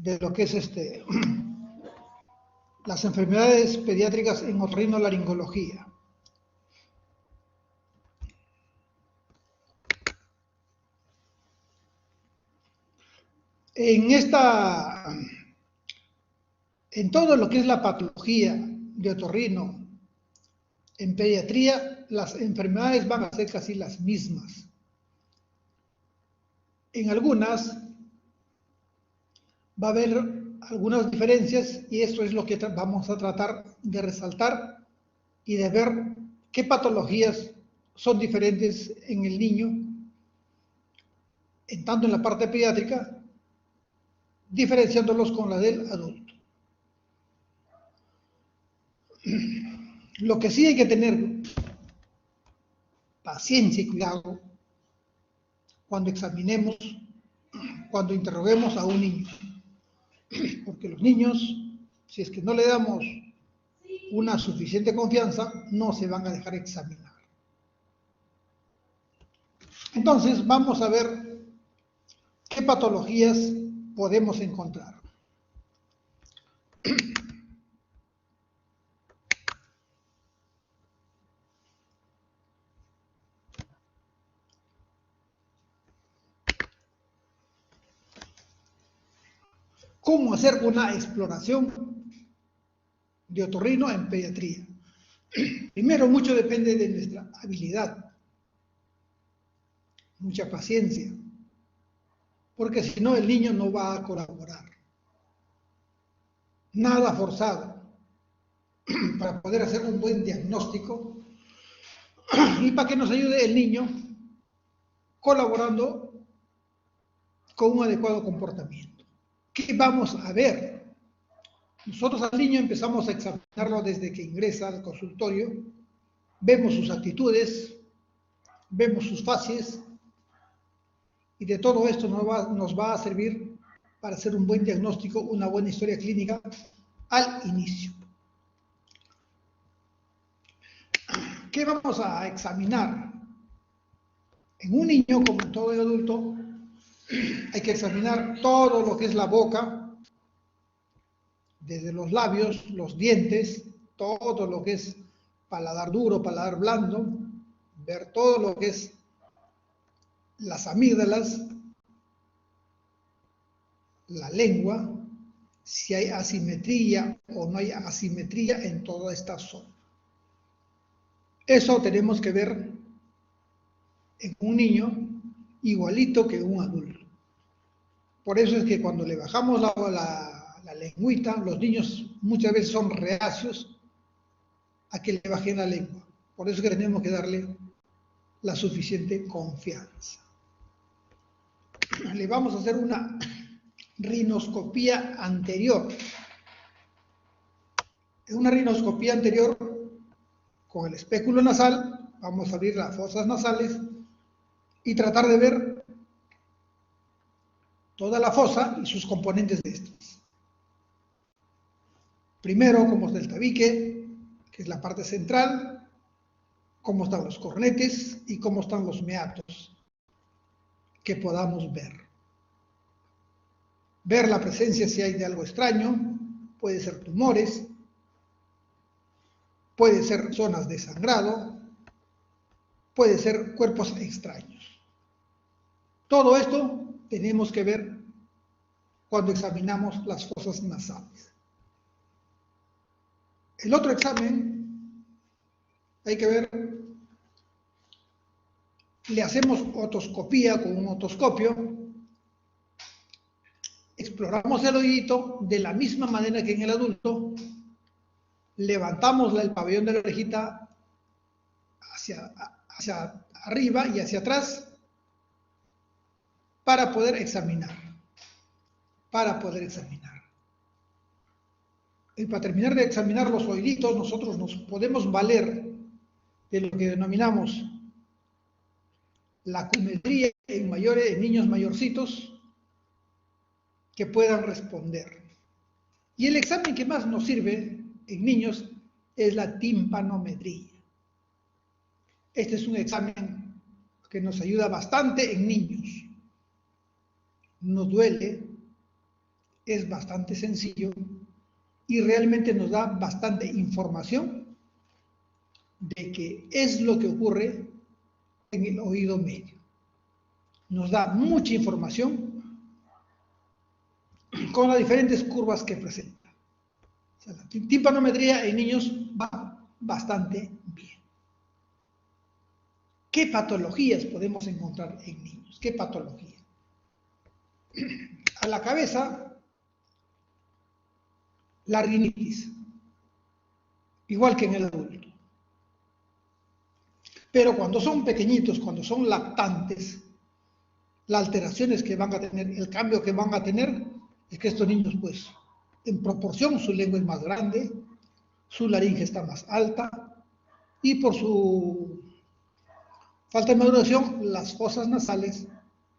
de lo que es las enfermedades pediátricas en otorrinolaringología. En todo lo que es la patología de otorrino en pediatría, las enfermedades van a ser casi las mismas. En algunas va a haber algunas diferencias y eso es lo que vamos a tratar de resaltar y de ver qué patologías son diferentes en el niño, en tanto en la parte pediátrica, diferenciándolos con la del adulto. Lo que sí hay que tener paciencia y cuidado cuando examinemos, cuando interroguemos a un niño. Porque los niños, si es que no le damos una suficiente confianza, no se van a dejar examinar. Entonces, vamos a ver qué patologías podemos encontrar. ¿Cómo hacer una exploración de otorrino en pediatría? Primero, mucho depende de nuestra habilidad, mucha paciencia, porque si no el niño no va a colaborar. Nada forzado para poder hacer un buen diagnóstico y para que nos ayude el niño colaborando con un adecuado comportamiento. ¿Qué vamos a ver? Nosotros al niño empezamos a examinarlo desde que ingresa al consultorio, vemos sus actitudes, vemos sus fases y de todo esto nos va a servir para hacer un buen diagnóstico, una buena historia clínica al inicio. ¿Qué vamos a examinar? En un niño, como en todo adulto, hay que examinar todo lo que es la boca, desde los labios, los dientes, todo lo que es paladar duro, paladar blando, ver todo lo que es las amígdalas, la lengua, si hay asimetría o no hay asimetría en toda esta zona. Eso tenemos que ver en un niño igualito que un adulto. Por eso es que cuando le bajamos la lengüita, los niños muchas veces son reacios a que le bajen la lengua. Por eso es que tenemos que darle la suficiente confianza. Le vamos a hacer una rinoscopía anterior. En una rinoscopía anterior, con el espéculo nasal, vamos a abrir las fosas nasales y tratar de ver toda la fosa y sus componentes de estas. Primero, cómo está el tabique, que es la parte central, cómo están los cornetes y cómo están los meatos que podamos ver. Ver la presencia si hay de algo extraño, puede ser tumores, puede ser zonas de sangrado, puede ser cuerpos extraños. Todo esto tenemos que ver cuando examinamos las fosas nasales. El otro examen, hay que ver, le hacemos otoscopía con un otoscopio, exploramos el oído de la misma manera que en el adulto, levantamos el pabellón de la orejita hacia arriba y hacia atrás para poder examinar. Y para terminar de examinar los oíditos, nosotros nos podemos valer de lo que denominamos la acumetría en niños mayorcitos que puedan responder. Y el examen que más nos sirve en niños es la timpanometría. Este es un examen que nos ayuda bastante en niños. No duele, es bastante sencillo y realmente nos da bastante información de qué es lo que ocurre en el oído medio. Nos da mucha información con las diferentes curvas que presenta. O sea, la timpanometría en niños va bastante bien. ¿Qué patologías podemos encontrar en niños? ¿Qué patología? A la cabeza, la rinitis, igual que en el adulto. Pero cuando son pequeñitos, cuando son lactantes, las alteraciones que van a tener, el cambio que van a tener, es que estos niños, pues, en proporción, su lengua es más grande, su laringe está más alta, y por su falta de maduración, las fosas nasales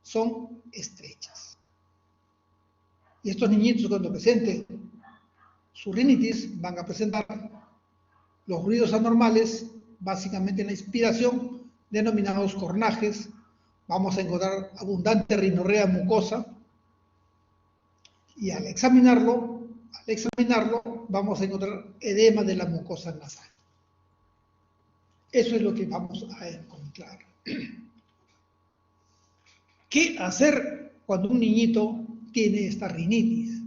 son estrechas. Y estos niñitos, cuando presenten su rinitis, van a presentar los ruidos anormales, básicamente en la inspiración, denominados cornajes. Vamos a encontrar abundante rinorrea mucosa, y al examinarlo, vamos a encontrar edema de la mucosa nasal. Eso es lo que vamos a encontrar. ¿Qué hacer cuando un niñito tiene esta rinitis?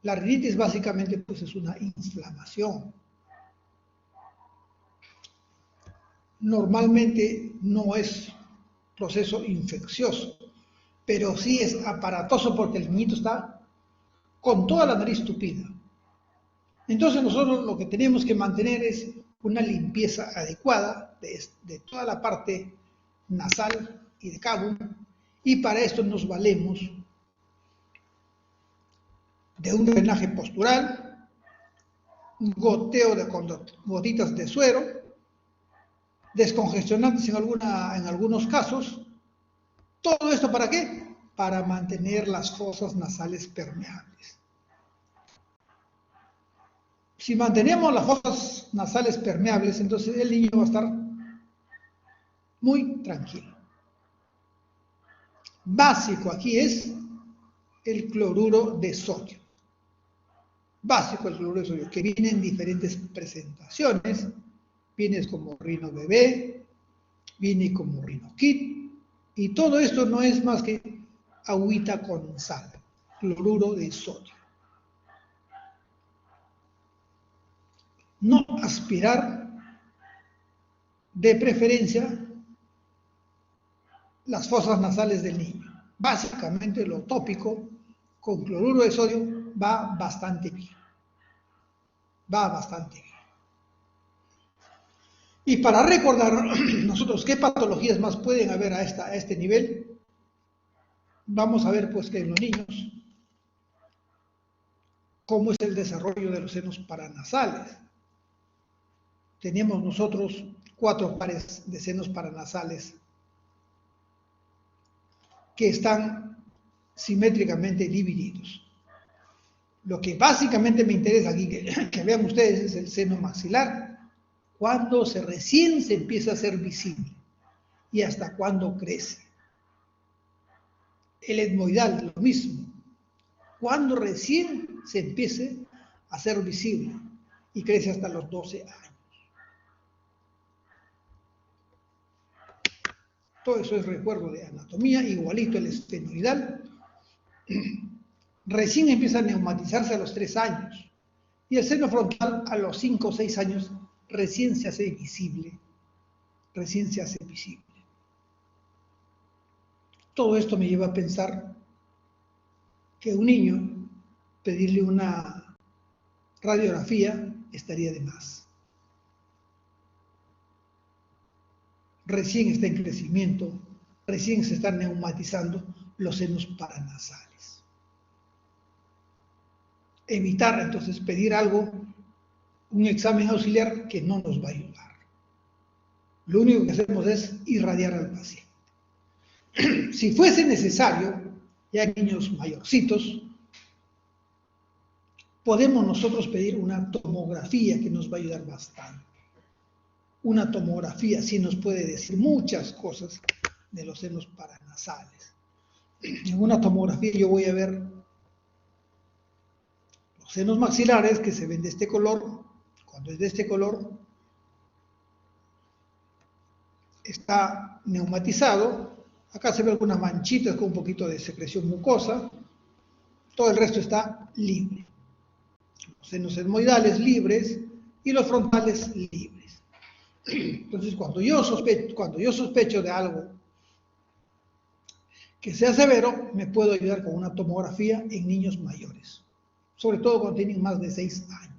La rinitis básicamente, pues, es una inflamación. Normalmente no es proceso infeccioso, pero sí es aparatoso porque el niñito está con toda la nariz tupida. Entonces nosotros lo que tenemos que mantener es una limpieza adecuada de toda la parte nasal y de cabo, y para esto nos valemos de un drenaje postural, un goteo de gotitas de suero, descongestionantes en algunos casos. ¿Todo esto para qué? Para mantener las fosas nasales permeables. Si mantenemos las fosas nasales permeables, entonces el niño va a estar muy tranquilo. Básico aquí es el cloruro de sodio. Básico el cloruro de sodio, que viene en diferentes presentaciones. Viene como Rino Bebé, viene como Rino Kit, y todo esto no es más que agüita con sal, cloruro de sodio. No aspirar, de preferencia, las fosas nasales del niño. Básicamente lo tópico con cloruro de sodio va bastante bien. Va bastante bien. Y para recordar nosotros qué patologías más pueden haber a este nivel, vamos a ver pues que en los niños cómo es el desarrollo de los senos paranasales. Tenemos nosotros 4 pares de senos paranasales que están simétricamente divididos. Lo que básicamente me interesa aquí que vean ustedes es el seno maxilar, cuando recién se empieza a hacer visible y hasta cuando crece. El etmoidal, lo mismo, cuando recién se empiece a hacer visible y crece hasta los 12 años. Todo eso es recuerdo de anatomía, igualito el esfenoidal. Recién empieza a neumatizarse a los 3 años y el seno frontal a los 5 o 6 años recién se hace visible. Recién se hace visible. Todo esto me lleva a pensar que un niño, pedirle una radiografía estaría de más. Recién está en crecimiento, recién se están neumatizando los senos paranasales. Evitar entonces pedir algo, un examen auxiliar que no nos va a ayudar. Lo único que hacemos es irradiar al paciente. Si fuese necesario, ya en niños mayorcitos, podemos nosotros pedir una tomografía que nos va a ayudar bastante. Una tomografía sí nos puede decir muchas cosas de los senos paranasales. En una tomografía yo voy a ver senos maxilares que se ven de este color, cuando es de este color, está neumatizado. Acá se ven algunas manchitas con un poquito de secreción mucosa. Todo el resto está libre. Los senos etmoidales libres y los frontales libres. Entonces, cuando yo sospecho de algo que sea severo, me puedo ayudar con una tomografía en niños mayores, sobre todo cuando tienen más de 6 años.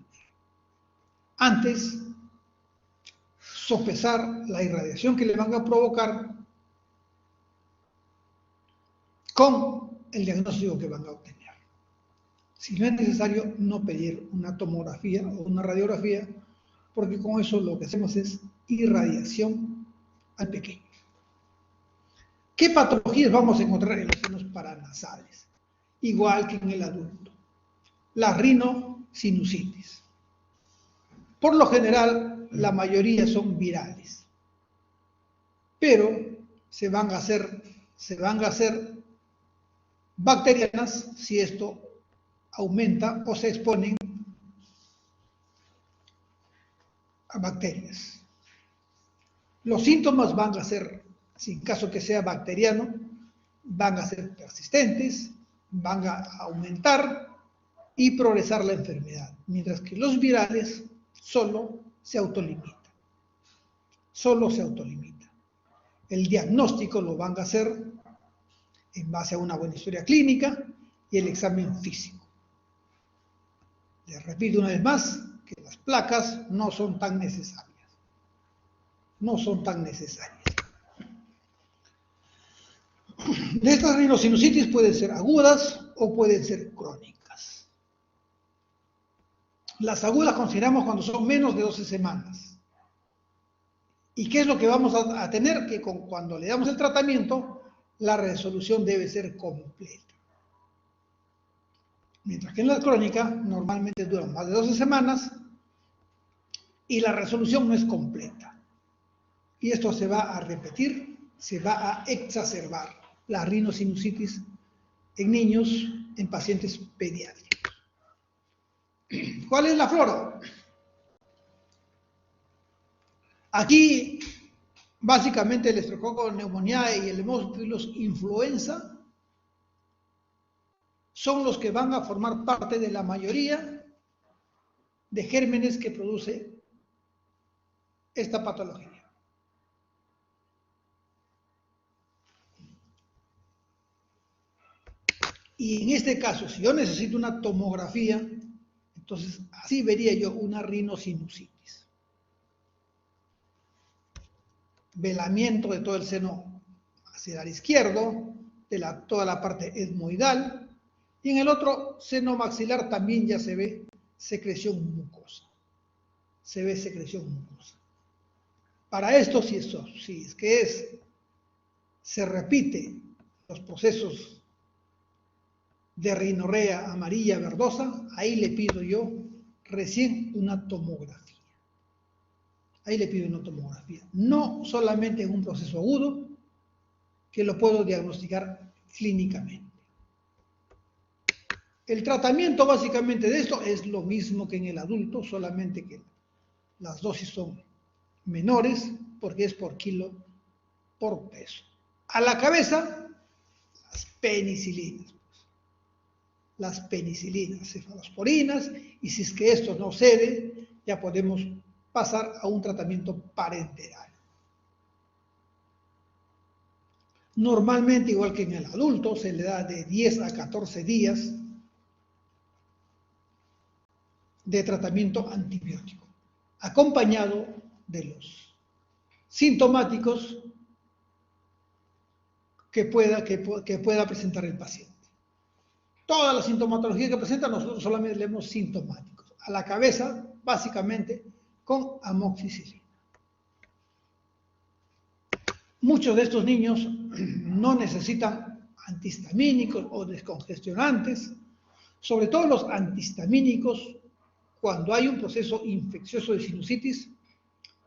Antes, sopesar la irradiación que le van a provocar con el diagnóstico que van a obtener. Si no es necesario, no pedir una tomografía o una radiografía, porque con eso lo que hacemos es irradiación al pequeño. ¿Qué patologías vamos a encontrar en los senos paranasales? Igual que en el adulto. La rinosinusitis. Por lo general, la mayoría son virales, pero se van a hacer bacterianas si esto aumenta o se exponen a bacterias. Los síntomas van a ser, si en caso que sea bacteriano, van a ser persistentes, van a aumentar y progresar la enfermedad, mientras que los virales solo se autolimitan. Solo se autolimita. El diagnóstico lo van a hacer en base a una buena historia clínica y el examen físico. Les repito una vez más que las placas no son tan necesarias. No son tan necesarias. De estas rinosinusitis pueden ser agudas o pueden ser crónicas. Las agudas consideramos cuando son menos de 12 semanas. ¿Y qué es lo que vamos a tener? Que cuando le damos el tratamiento, la resolución debe ser completa. Mientras que en la crónica normalmente duran más de 12 semanas y la resolución no es completa. Y esto se va a repetir, se va a exacerbar la rinosinusitis en niños, en pacientes pediátricos. ¿Cuál es la flora? Aquí, básicamente, el Streptococcus pneumoniae y el Haemophilus influenza son los que van a formar parte de la mayoría de gérmenes que produce esta patología. Y en este caso, si yo necesito una tomografía, entonces así vería yo una rinosinusitis. Velamiento de todo el seno maxilar izquierdo, de toda la parte etmoidal, y en el otro seno maxilar también ya se ve secreción mucosa. Se ve secreción mucosa. Para esto, si es que se repite los procesos de rinorrea amarilla verdosa, ahí le pido yo recién una tomografía. Ahí le pido una tomografía. No solamente en un proceso agudo, que lo puedo diagnosticar clínicamente. El tratamiento básicamente de esto es lo mismo que en el adulto, solamente que las dosis son menores, porque es por kilo por peso. A la cabeza, las penicilinas. Las penicilinas, cefalosporinas, y si es que esto no cede, ya podemos pasar a un tratamiento parenteral. Normalmente, igual que en el adulto, se le da de 10 a 14 días de tratamiento antibiótico, acompañado de los sintomáticos que pueda presentar el paciente. Toda la sintomatología que presenta, nosotros solamente leemos sintomáticos. A la cabeza, básicamente, con amoxicilina. Muchos de estos niños no necesitan antihistamínicos o descongestionantes. Sobre todo los antihistamínicos, cuando hay un proceso infeccioso de sinusitis,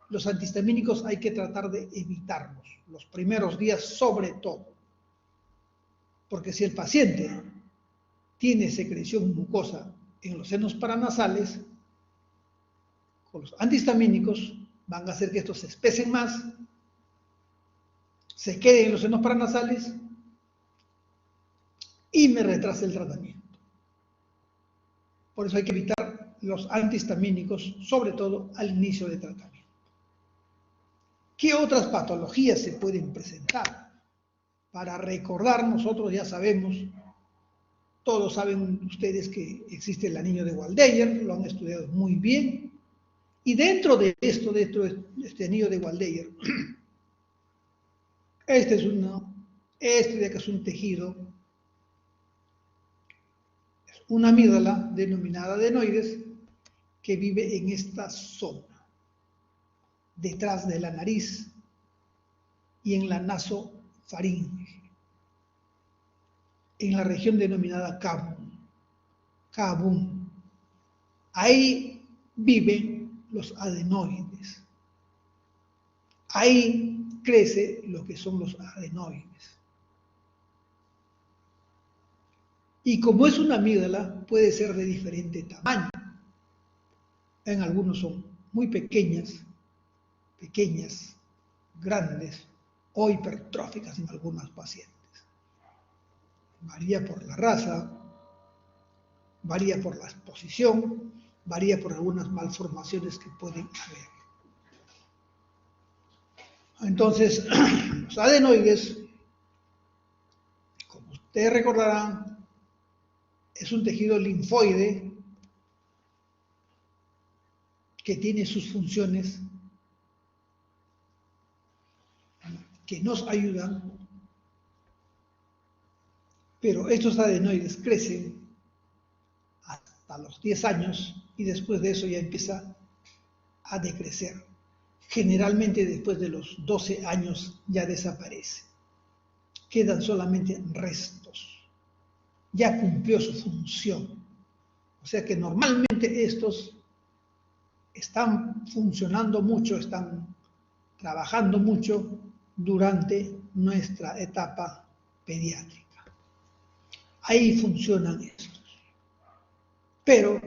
los antihistamínicos hay que tratar de evitarlos, los primeros días sobre todo. Porque si el paciente tiene secreción mucosa en los senos paranasales, con los antihistamínicos, van a hacer que estos se espesen más, se queden en los senos paranasales y me retrasa el tratamiento. Por eso hay que evitar los antihistamínicos, sobre todo al inicio del tratamiento. ¿Qué otras patologías se pueden presentar? Para recordar, nosotros ya sabemos, todos saben ustedes que existe el anillo de Waldeyer, lo han estudiado muy bien, y dentro de este anillo de Waldeyer, este de acá es un tejido, es una amígdala denominada adenoides que vive en esta zona, detrás de la nariz y en la nasofaringe, en la región denominada cabum. Ahí viven los adenoides. Ahí crece lo que son los adenoides. Y como es una amígdala, puede ser de diferente tamaño. En algunos son muy pequeñas, grandes o hipertróficas en algunos pacientes. Varía por la raza, varía por la exposición, varía por algunas malformaciones que pueden haber. Entonces, los adenoides, como ustedes recordarán, es un tejido linfoide que tiene sus funciones que nos ayudan, pero estos adenoides crecen hasta los 10 años y después de eso ya empieza a decrecer. Generalmente después de los 12 años ya desaparece. Quedan solamente restos. Ya cumplió su función. O sea que normalmente estos están funcionando mucho, están trabajando mucho durante nuestra etapa pediátrica. Ahí funcionan estos. Pero,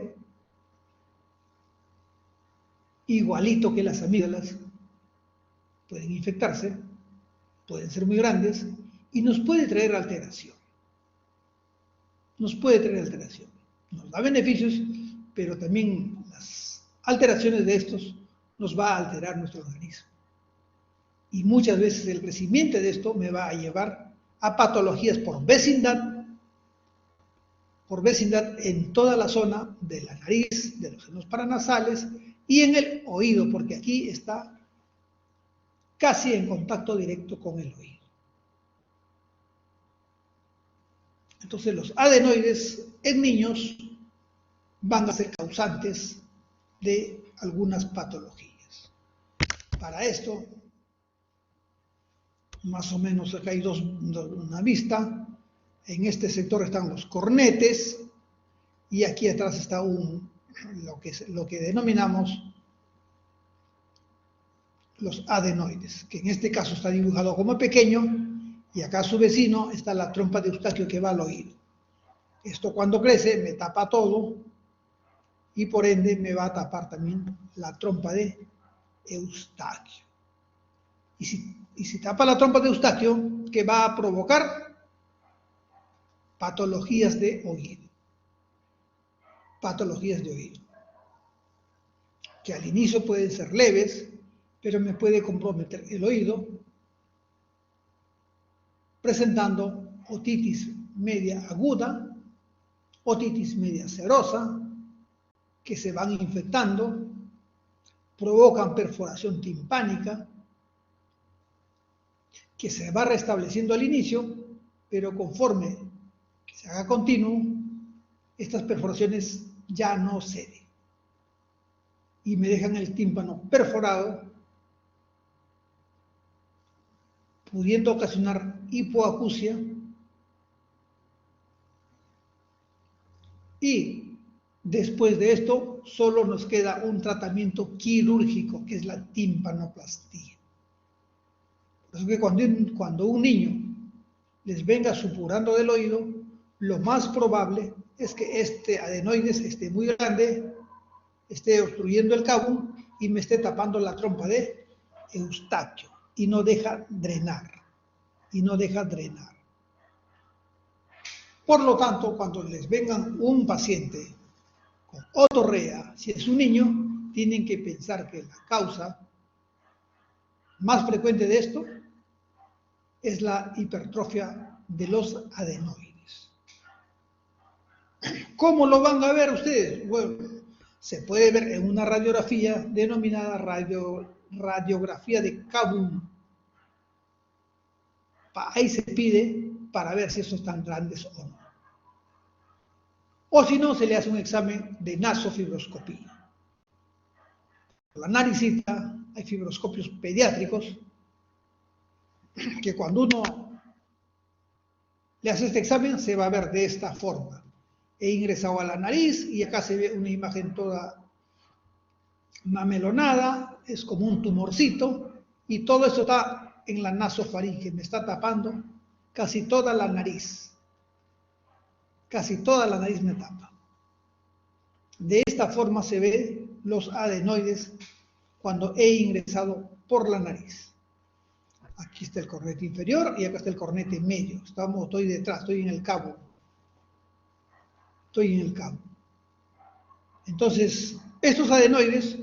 igualito que las amígdalas, pueden infectarse, pueden ser muy grandes y nos puede traer alteración. Nos da beneficios, pero también las alteraciones de estos nos va a alterar nuestro organismo. Y muchas veces el crecimiento de esto me va a llevar a patologías por vecindad en toda la zona de la nariz, de los senos paranasales y en el oído, porque aquí está casi en contacto directo con el oído. Entonces los adenoides en niños van a ser causantes de algunas patologías. Para esto, más o menos acá hay una vista. En este sector están los cornetes y aquí atrás está lo que denominamos los adenoides, que en este caso está dibujado como pequeño y acá a su vecino está la trompa de Eustaquio que va al oído. Esto cuando crece me tapa todo y por ende me va a tapar también la trompa de Eustaquio. Y si tapa la trompa de Eustaquio, ¿qué va a provocar? Patologías de oído. Que al inicio pueden ser leves, pero me puede comprometer el oído, presentando otitis media aguda, otitis media serosa, que se van infectando, provocan perforación timpánica, que se va restableciendo al inicio, pero conforme que se haga continuo, estas perforaciones ya no ceden y me dejan el tímpano perforado, pudiendo ocasionar hipoacusia y después de esto solo nos queda un tratamiento quirúrgico que es la timpanoplastía. Por eso que cuando un niño les venga supurando del oído, lo más probable es que este adenoides esté muy grande, esté obstruyendo el cavum y me esté tapando la trompa de Eustaquio y no deja drenar. Por lo tanto, cuando les vengan un paciente con otorrea, si es un niño, tienen que pensar que la causa más frecuente de esto es la hipertrofia de los adenoides. ¿Cómo lo van a ver ustedes? Bueno, se puede ver en una radiografía denominada radiografía de cavum. Ahí se pide para ver si estos están grandes o no. O si no, se le hace un examen de nasofibroscopía. Por la naricita hay fibroscopios pediátricos que cuando uno le hace este examen se va a ver de esta forma. He ingresado a la nariz y acá se ve una imagen toda mamelonada, es como un tumorcito y todo esto está en la nasofaringe, me está tapando casi toda la nariz. Casi toda la nariz me tapa. De esta forma se ve los adenoides cuando he ingresado por la nariz. Aquí está el cornete inferior y acá está el cornete medio. Estoy detrás, estoy en el cabo. Entonces, estos adenoides,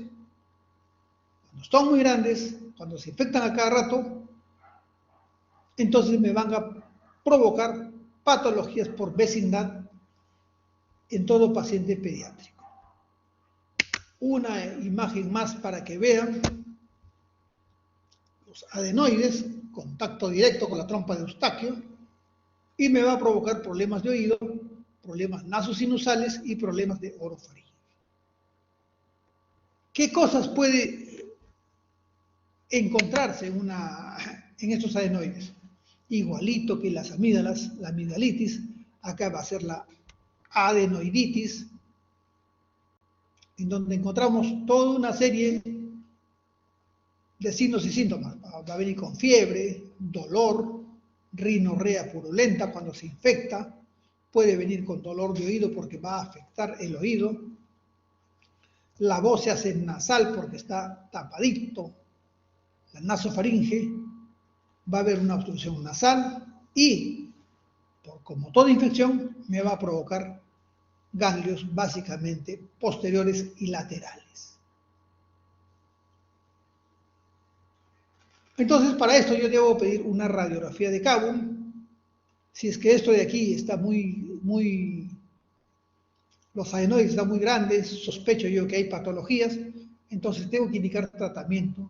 cuando están muy grandes, cuando se infectan a cada rato, entonces me van a provocar patologías por vecindad en todo paciente pediátrico. Una imagen más para que vean los adenoides, contacto directo con la trompa de Eustaquio, y me va a provocar problemas de oído, problemas nasosinusales y problemas de orofaringe. ¿Qué cosas puede encontrarse en estos adenoides? Igualito que las amígdalas, la amigdalitis, acá va a ser la adenoiditis, en donde encontramos toda una serie de signos y síntomas. Va a venir con fiebre, dolor, rinorrea purulenta cuando se infecta, puede venir con dolor de oído porque va a afectar el oído, la voz se hace nasal porque está tapadito, la nasofaringe, va a haber una obstrucción nasal y, como toda infección, me va a provocar ganglios básicamente posteriores y laterales. Entonces, para esto yo debo pedir una radiografía de cavum. Si es que esto de aquí está los adenoides están muy grandes, sospecho yo que hay patologías, entonces tengo que indicar tratamiento.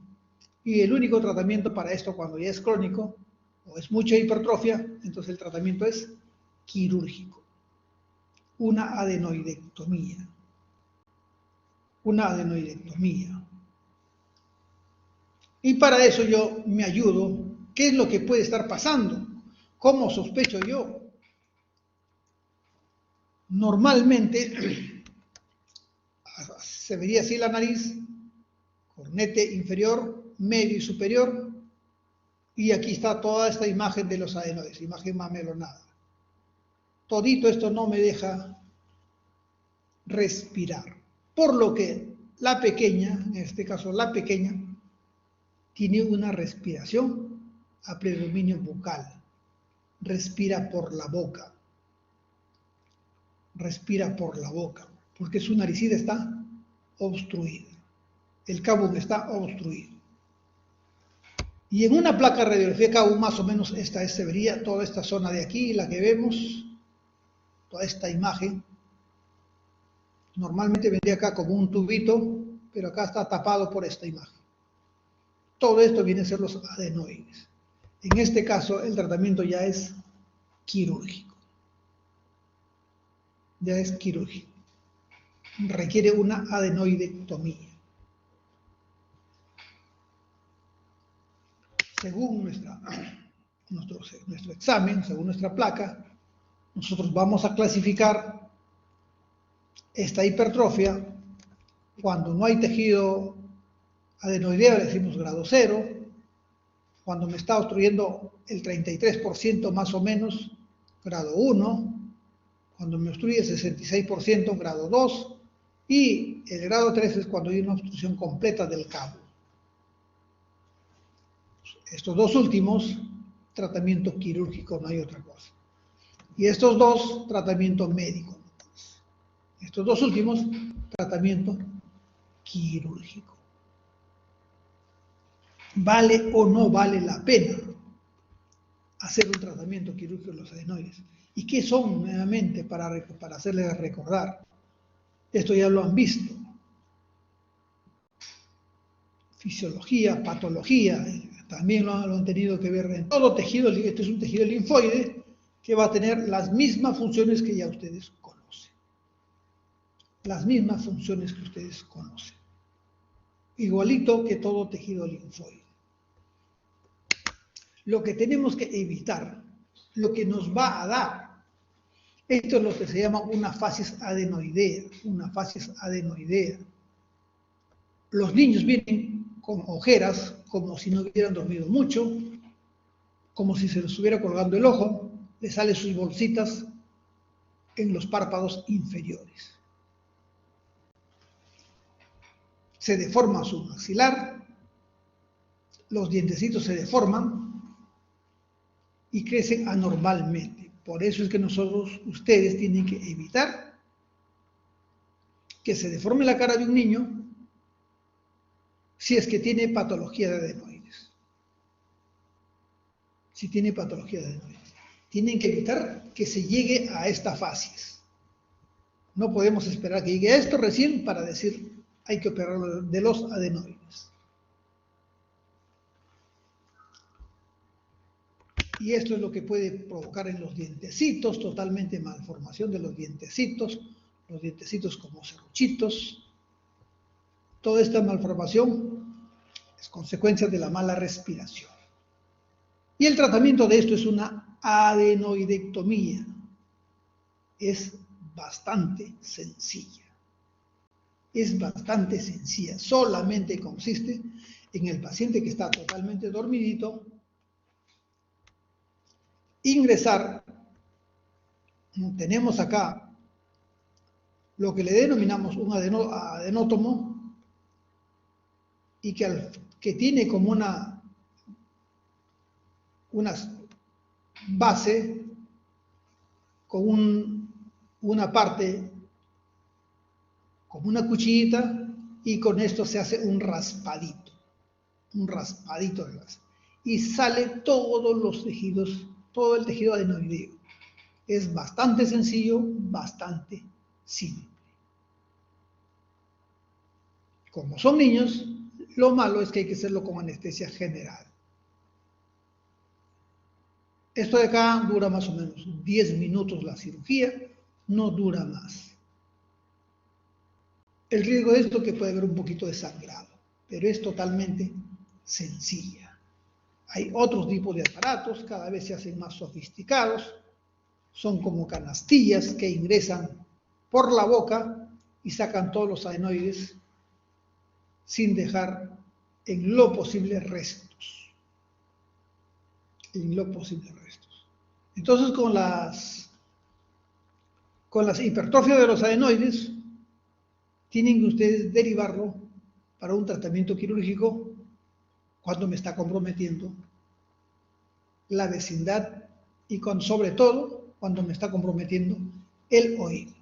Y el único tratamiento para esto cuando ya es crónico o es mucha hipertrofia, entonces el tratamiento es quirúrgico. Una adenoidectomía. Y para eso yo me ayudo. ¿Qué es lo que puede estar pasando? ¿Cómo sospecho yo? Normalmente se vería así la nariz, cornete inferior, medio y superior, y aquí está toda esta imagen de los adenoides, imagen mamelonada. Todito esto no me deja respirar, por lo que la pequeña, en este caso la pequeña, tiene una respiración a predominio bucal, respira por la boca, porque su naricida está obstruida, el cavum está obstruido. Y en una placa de radiografía de cavum, más o menos se vería toda esta zona de aquí, la que vemos, toda esta imagen. Normalmente vendría acá como un tubito, pero acá está tapado por esta imagen. Todo esto viene a ser los adenoides. En este caso, el tratamiento ya es quirúrgico. Requiere una adenoidectomía. Según nuestro examen, según nuestra placa, nosotros vamos a clasificar esta hipertrofia. Cuando no hay tejido adenoideo, le decimos grado 0. Cuando me está obstruyendo el 33% más o menos, grado 1. Cuando me obstruye 66%, grado 2, y el grado 3 es cuando hay una obstrucción completa del cabo. Estos dos últimos, tratamiento quirúrgico, no hay otra cosa. Y estos dos, tratamiento médico. Estos dos últimos, tratamiento quirúrgico. ¿Vale o no vale la pena hacer un tratamiento quirúrgico de los adenoides? ¿Y qué son nuevamente para hacerles recordar? Esto ya lo han visto. Fisiología, patología, también lo han tenido que ver en todo tejido. Este es un tejido linfoide que va a tener las mismas funciones que ya ustedes conocen. Las mismas funciones que ustedes conocen. Igualito que todo tejido linfoide. Lo que tenemos que evitar, lo que nos va a dar, esto es lo que se llama una facies adenoidea, una facies adenoidea. Los niños vienen con ojeras, como si no hubieran dormido mucho, como si se les estuviera colgando el ojo, les salen sus bolsitas en los párpados inferiores. Se deforma su maxilar, los dientecitos se deforman y crecen anormalmente. Por eso es que ustedes tienen que evitar que se deforme la cara de un niño si es que tiene patología de adenoides. Si tiene patología de adenoides. Tienen que evitar que se llegue a esta facies. No podemos esperar que llegue a esto recién para decir hay que operarlo de los adenoides. Y esto es lo que puede provocar en los dientecitos, totalmente malformación de los dientecitos como serruchitos. Toda esta malformación es consecuencia de la mala respiración. Y el tratamiento de esto es una adenoidectomía. Es bastante sencilla. Es bastante sencilla. Solamente consiste en el paciente que está totalmente dormidito, ingresar. Tenemos acá lo que le denominamos un adenótomo y que tiene como una base con una parte como una cuchillita y con esto se hace un raspadito de grasa y sale todos los tejidos, todo el tejido adenoideo. Es bastante sencillo, bastante simple. Como son niños, lo malo es que hay que hacerlo con anestesia general. Esto de acá dura más o menos 10 minutos la cirugía, no dura más. El riesgo de esto es que puede haber un poquito de sangrado, pero es totalmente sencilla. Hay otros tipos de aparatos, cada vez se hacen más sofisticados, son como canastillas que ingresan por la boca y sacan todos los adenoides sin dejar en lo posible restos. En lo posible restos. Entonces con las hipertrofias de los adenoides tienen que ustedes derivarlo para un tratamiento quirúrgico cuando me está comprometiendo la vecindad y sobre todo cuando me está comprometiendo el oído.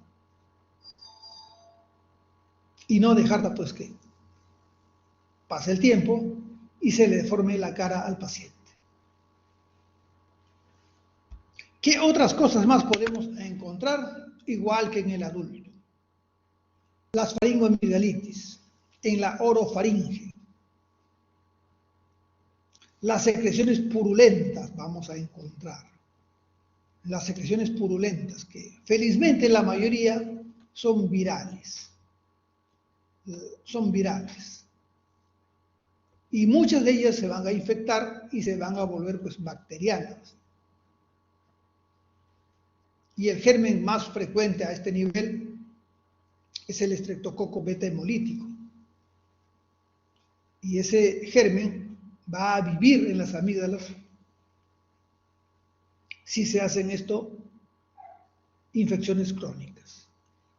Y no dejarla pues que pase el tiempo y se le deforme la cara al paciente. ¿Qué otras cosas más podemos encontrar? Igual que en el adulto. Las faringoamigdalitis, en la orofaringe. Las secreciones purulentas vamos a encontrar. Las secreciones purulentas, que felizmente la mayoría son virales. Son virales. Y muchas de ellas se van a infectar y se van a volver pues bacterianas. Y el germen más frecuente a este nivel es el estreptococo beta hemolítico. Y ese germen va a vivir en las amígdalas si se hacen esto infecciones crónicas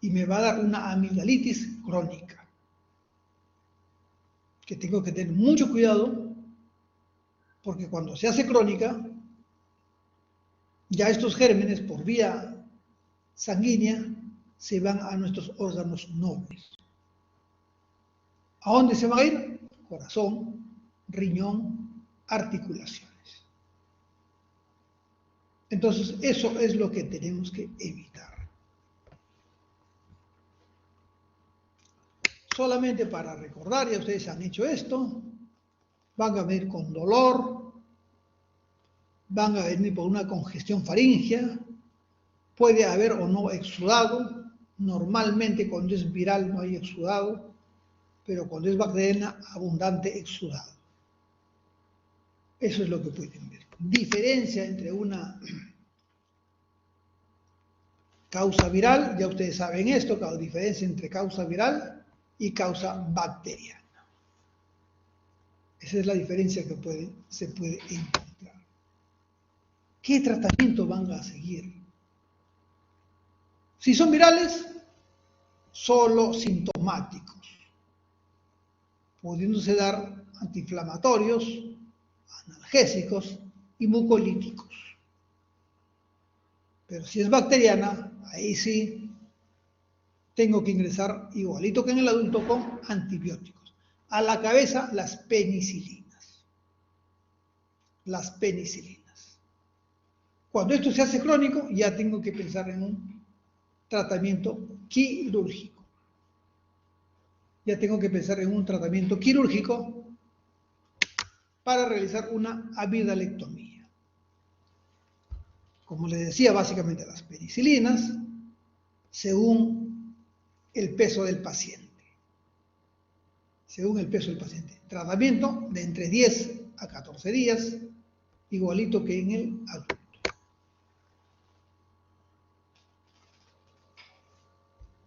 y me va a dar una amigdalitis crónica, que tengo que tener mucho cuidado, porque cuando se hace crónica, ya estos gérmenes por vía sanguínea se van a nuestros órganos nobles. ¿A dónde se van a ir? Corazón, riñón, articulaciones. Entonces, eso es lo que tenemos que evitar. Solamente para recordar, ya ustedes han hecho esto, van a venir con dolor, van a venir por una congestión faríngea, puede haber o no exudado, normalmente cuando es viral no hay exudado, pero cuando es bacteriana, abundante exudado. Eso es lo que pueden ver. Diferencia entre una causa viral, ya ustedes saben esto, la diferencia entre causa viral y causa bacteriana. Esa es la diferencia que se puede encontrar. ¿Qué tratamiento van a seguir? Si son virales, solo sintomáticos, pudiéndose dar antiinflamatorios, analgésicos y mucolíticos. Pero si es bacteriana, ahí sí tengo que ingresar, igualito que en el adulto, con antibióticos. A la cabeza, las penicilinas. Las penicilinas. Cuando esto se hace crónico, ya tengo que pensar en un tratamiento quirúrgico. Ya tengo que pensar en un tratamiento quirúrgico para realizar una amidalectomía. Como les decía, básicamente las penicilinas, según el peso del paciente. Según el peso del paciente. Tratamiento de entre 10 a 14 días, igualito que en el adulto.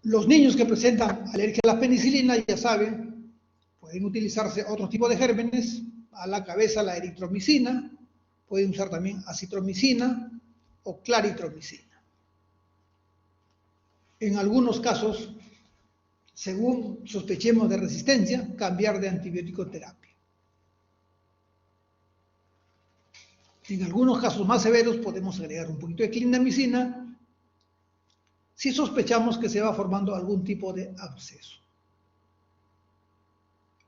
Los niños que presentan alergia a la penicilina, ya saben, pueden utilizarse otro tipo de gérmenes, a la cabeza la eritromicina, pueden usar también acitromicina o claritromicina. En algunos casos, según sospechemos de resistencia, cambiar de antibiótico terapia. En algunos casos más severos podemos agregar un poquito de clindamicina si sospechamos que se va formando algún tipo de absceso.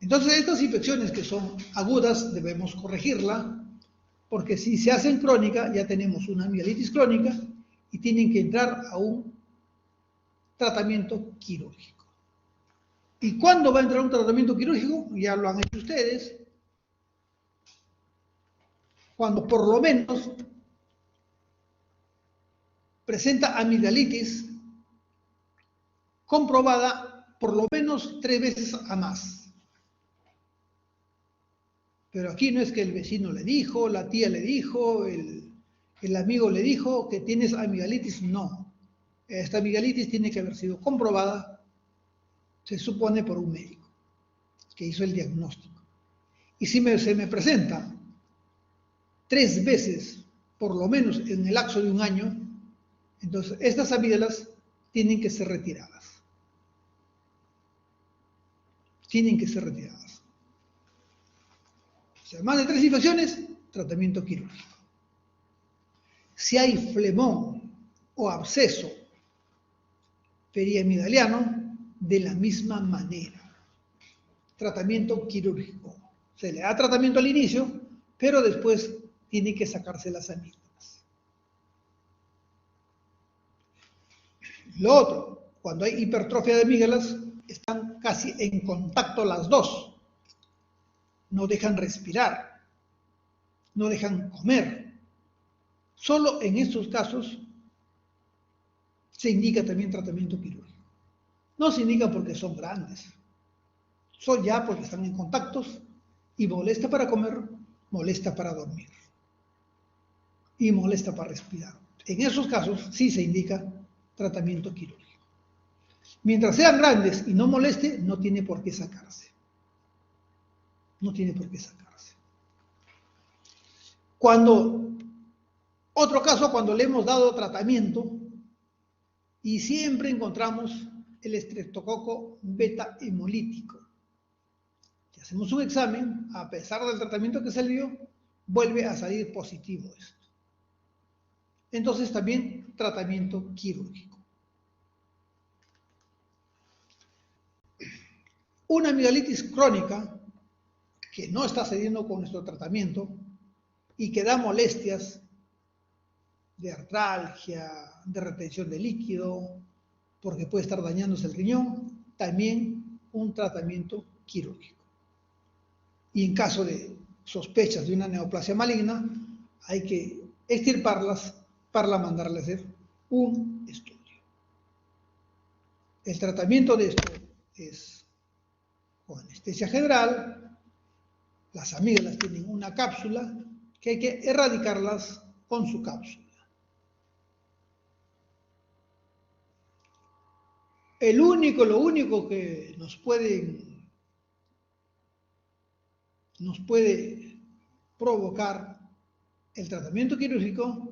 Entonces, estas infecciones que son agudas debemos corregirla, porque si se hacen crónica ya tenemos una amialitis crónica y tienen que entrar a un tratamiento quirúrgico. ¿Y cuándo va a entrar un tratamiento quirúrgico? Ya lo han hecho ustedes. Cuando por lo menos presenta amigdalitis comprobada por lo menos 3 veces a más. Pero aquí no es que el vecino le dijo, la tía le dijo, el amigo le dijo que tienes amigdalitis. No. Esta amigdalitis tiene que haber sido comprobada, se supone, por un médico que hizo el diagnóstico. Y si se me presenta 3 veces, por lo menos en el lapso de un año, entonces estas amígdalas tienen que ser retiradas. Tienen que ser retiradas. O sea, más de 3 infecciones, tratamiento quirúrgico. Si hay flemón o absceso periamigdaliano, de la misma manera. Tratamiento quirúrgico. Se le da tratamiento al inicio, pero después tiene que sacarse las amígdalas. Lo otro, cuando hay hipertrofia de amígdalas, están casi en contacto las dos. No dejan respirar, no dejan comer. Solo en estos casos se indica también tratamiento quirúrgico. No se indica porque son grandes, son ya porque están en contactos y molesta para comer, molesta para dormir y molesta para respirar. En esos casos sí se indica tratamiento quirúrgico. Mientras sean grandes y no moleste, no tiene por qué sacarse. No tiene por qué sacarse. Otro caso, cuando le hemos dado tratamiento y siempre encontramos el estreptococo beta hemolítico. Si hacemos un examen, a pesar del tratamiento que salió, vuelve a salir positivo esto. Entonces también tratamiento quirúrgico. Una amigdalitis crónica que no está cediendo con nuestro tratamiento y que da molestias de artralgia, de retención de líquido, porque puede estar dañándose el riñón, también un tratamiento quirúrgico. Y en caso de sospechas de una neoplasia maligna, hay que extirparlas para mandarle a hacer un estudio. El tratamiento de esto es con anestesia general. Las amígdalas tienen una cápsula que hay que erradicarlas con su cápsula. Lo único que nos puede provocar el tratamiento quirúrgico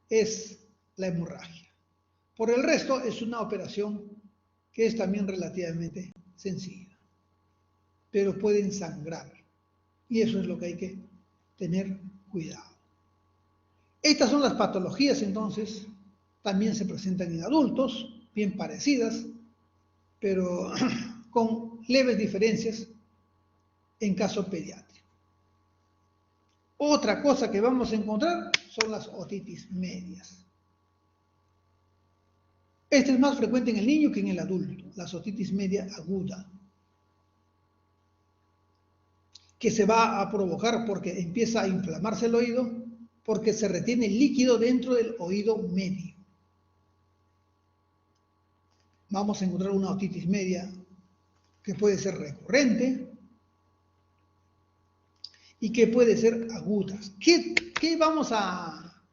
es la hemorragia. Por el resto es una operación que es también relativamente sencilla, pero pueden sangrar y eso es lo que hay que tener cuidado. Estas son las patologías entonces, también se presentan en adultos, bien parecidas, pero con leves diferencias en caso pediátrico. Otra cosa que vamos a encontrar son las otitis medias. Esta es más frecuente en el niño que en el adulto, la otitis media aguda, que se va a provocar porque empieza a inflamarse el oído, porque se retiene líquido dentro del oído medio. Vamos a encontrar una otitis media que puede ser recurrente y que puede ser aguda. ¿Qué vamos a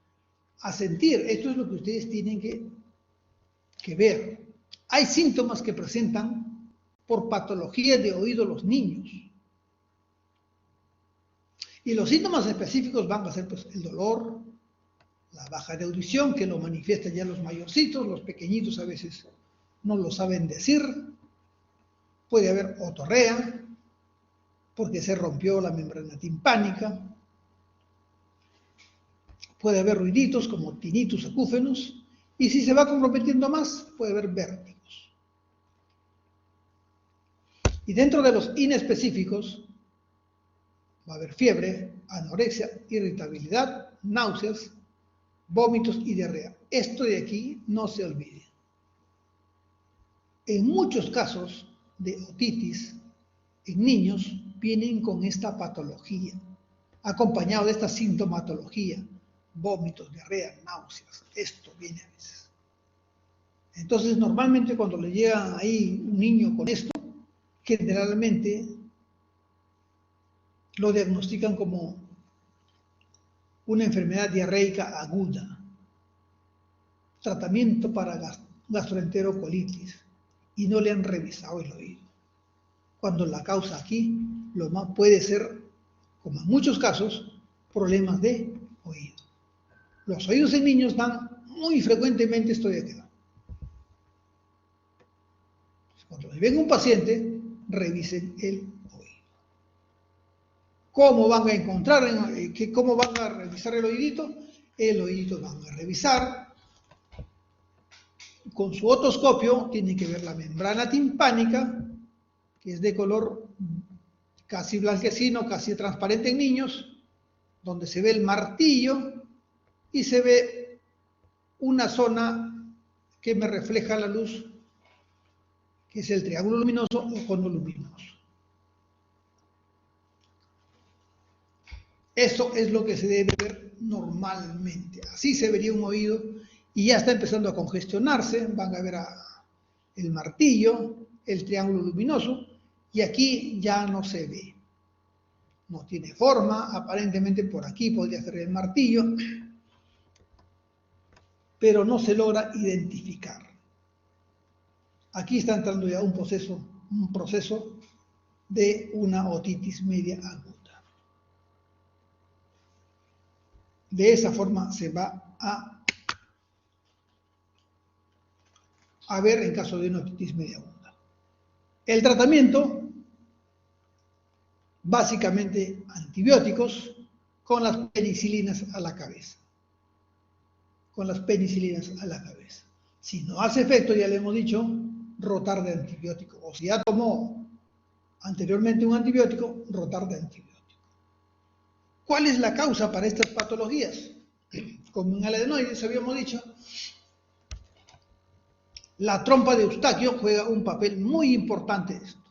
sentir? Esto es lo que ustedes tienen que ver. Hay síntomas que presentan por patología de oído los niños. Y los síntomas específicos van a ser pues, el dolor, la baja de audición, que lo manifiestan ya los mayorcitos, los pequeñitos a veces no lo saben decir. Puede haber otorrea, porque se rompió la membrana timpánica. Puede haber ruiditos como tinnitus acúfenos, y si se va comprometiendo más, puede haber vértigos. Y dentro de los inespecíficos, va a haber fiebre, anorexia, irritabilidad, náuseas, vómitos y diarrea. Esto de aquí no se olvide. En muchos casos de otitis, en niños vienen con esta patología, acompañado de esta sintomatología, vómitos, diarrea, náuseas. Esto viene a veces. Entonces, normalmente cuando le llega ahí un niño con esto, generalmente lo diagnostican como una enfermedad diarreica aguda, tratamiento para gastroenterocolitis, y no le han revisado el oído. Cuando la causa aquí lo más puede ser, como en muchos casos, problemas de oído. Los oídos en niños dan muy frecuentemente esto de acá. Cuando venga un paciente, revisen el oído. ¿Cómo van a encontrar, cómo van a revisar el oídito? El oídito van a revisar. Con su otoscopio tienen que ver la membrana timpánica, que es de color casi blanquecino, casi transparente en niños, donde se ve el martillo y se ve una zona que me refleja la luz, que es el triángulo luminoso o cono luminoso. Eso es lo que se debe ver normalmente. Así se vería un oído y ya está empezando a congestionarse. Van a ver el martillo, el triángulo luminoso, y aquí ya no se ve. No tiene forma, aparentemente por aquí podría ser el martillo, pero no se logra identificar. Aquí está entrando ya un proceso de una otitis media aguda. De esa forma se va a haber en caso de una otitis media aguda. El tratamiento, básicamente antibióticos con las penicilinas a la cabeza. Con las penicilinas a la cabeza. Si no hace efecto, ya le hemos dicho, rotar de antibiótico. O si ya tomó anteriormente un antibiótico, rotar de antibiótico. ¿Cuál es la causa para estas patologías? Como en el adenoides habíamos dicho, la trompa de Eustaquio juega un papel muy importante en esto.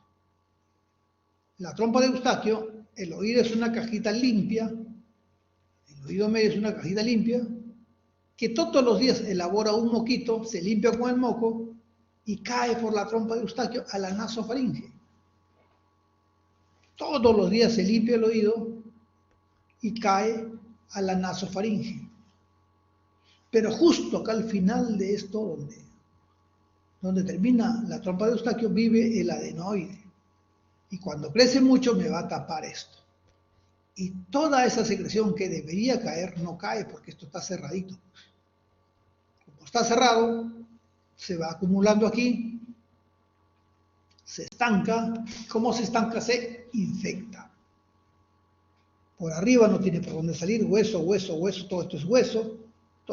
La trompa de Eustaquio, el oído es una cajita limpia, el oído medio es una cajita limpia, que todos los días elabora un moquito, se limpia con el moco y cae por la trompa de Eustaquio a la nasofaringe. Todos los días se limpia el oído y cae a la nasofaringe. Pero justo acá al final de esto, donde termina la trompa de Eustaquio, vive el adenoide. Y cuando crece mucho me va a tapar esto. Y toda esa secreción que debería caer no cae porque esto está cerradito. Como está cerrado, se va acumulando aquí, se estanca. ¿Cómo se estanca? Se infecta. Por arriba no tiene por dónde salir, hueso, hueso, hueso, todo esto es hueso.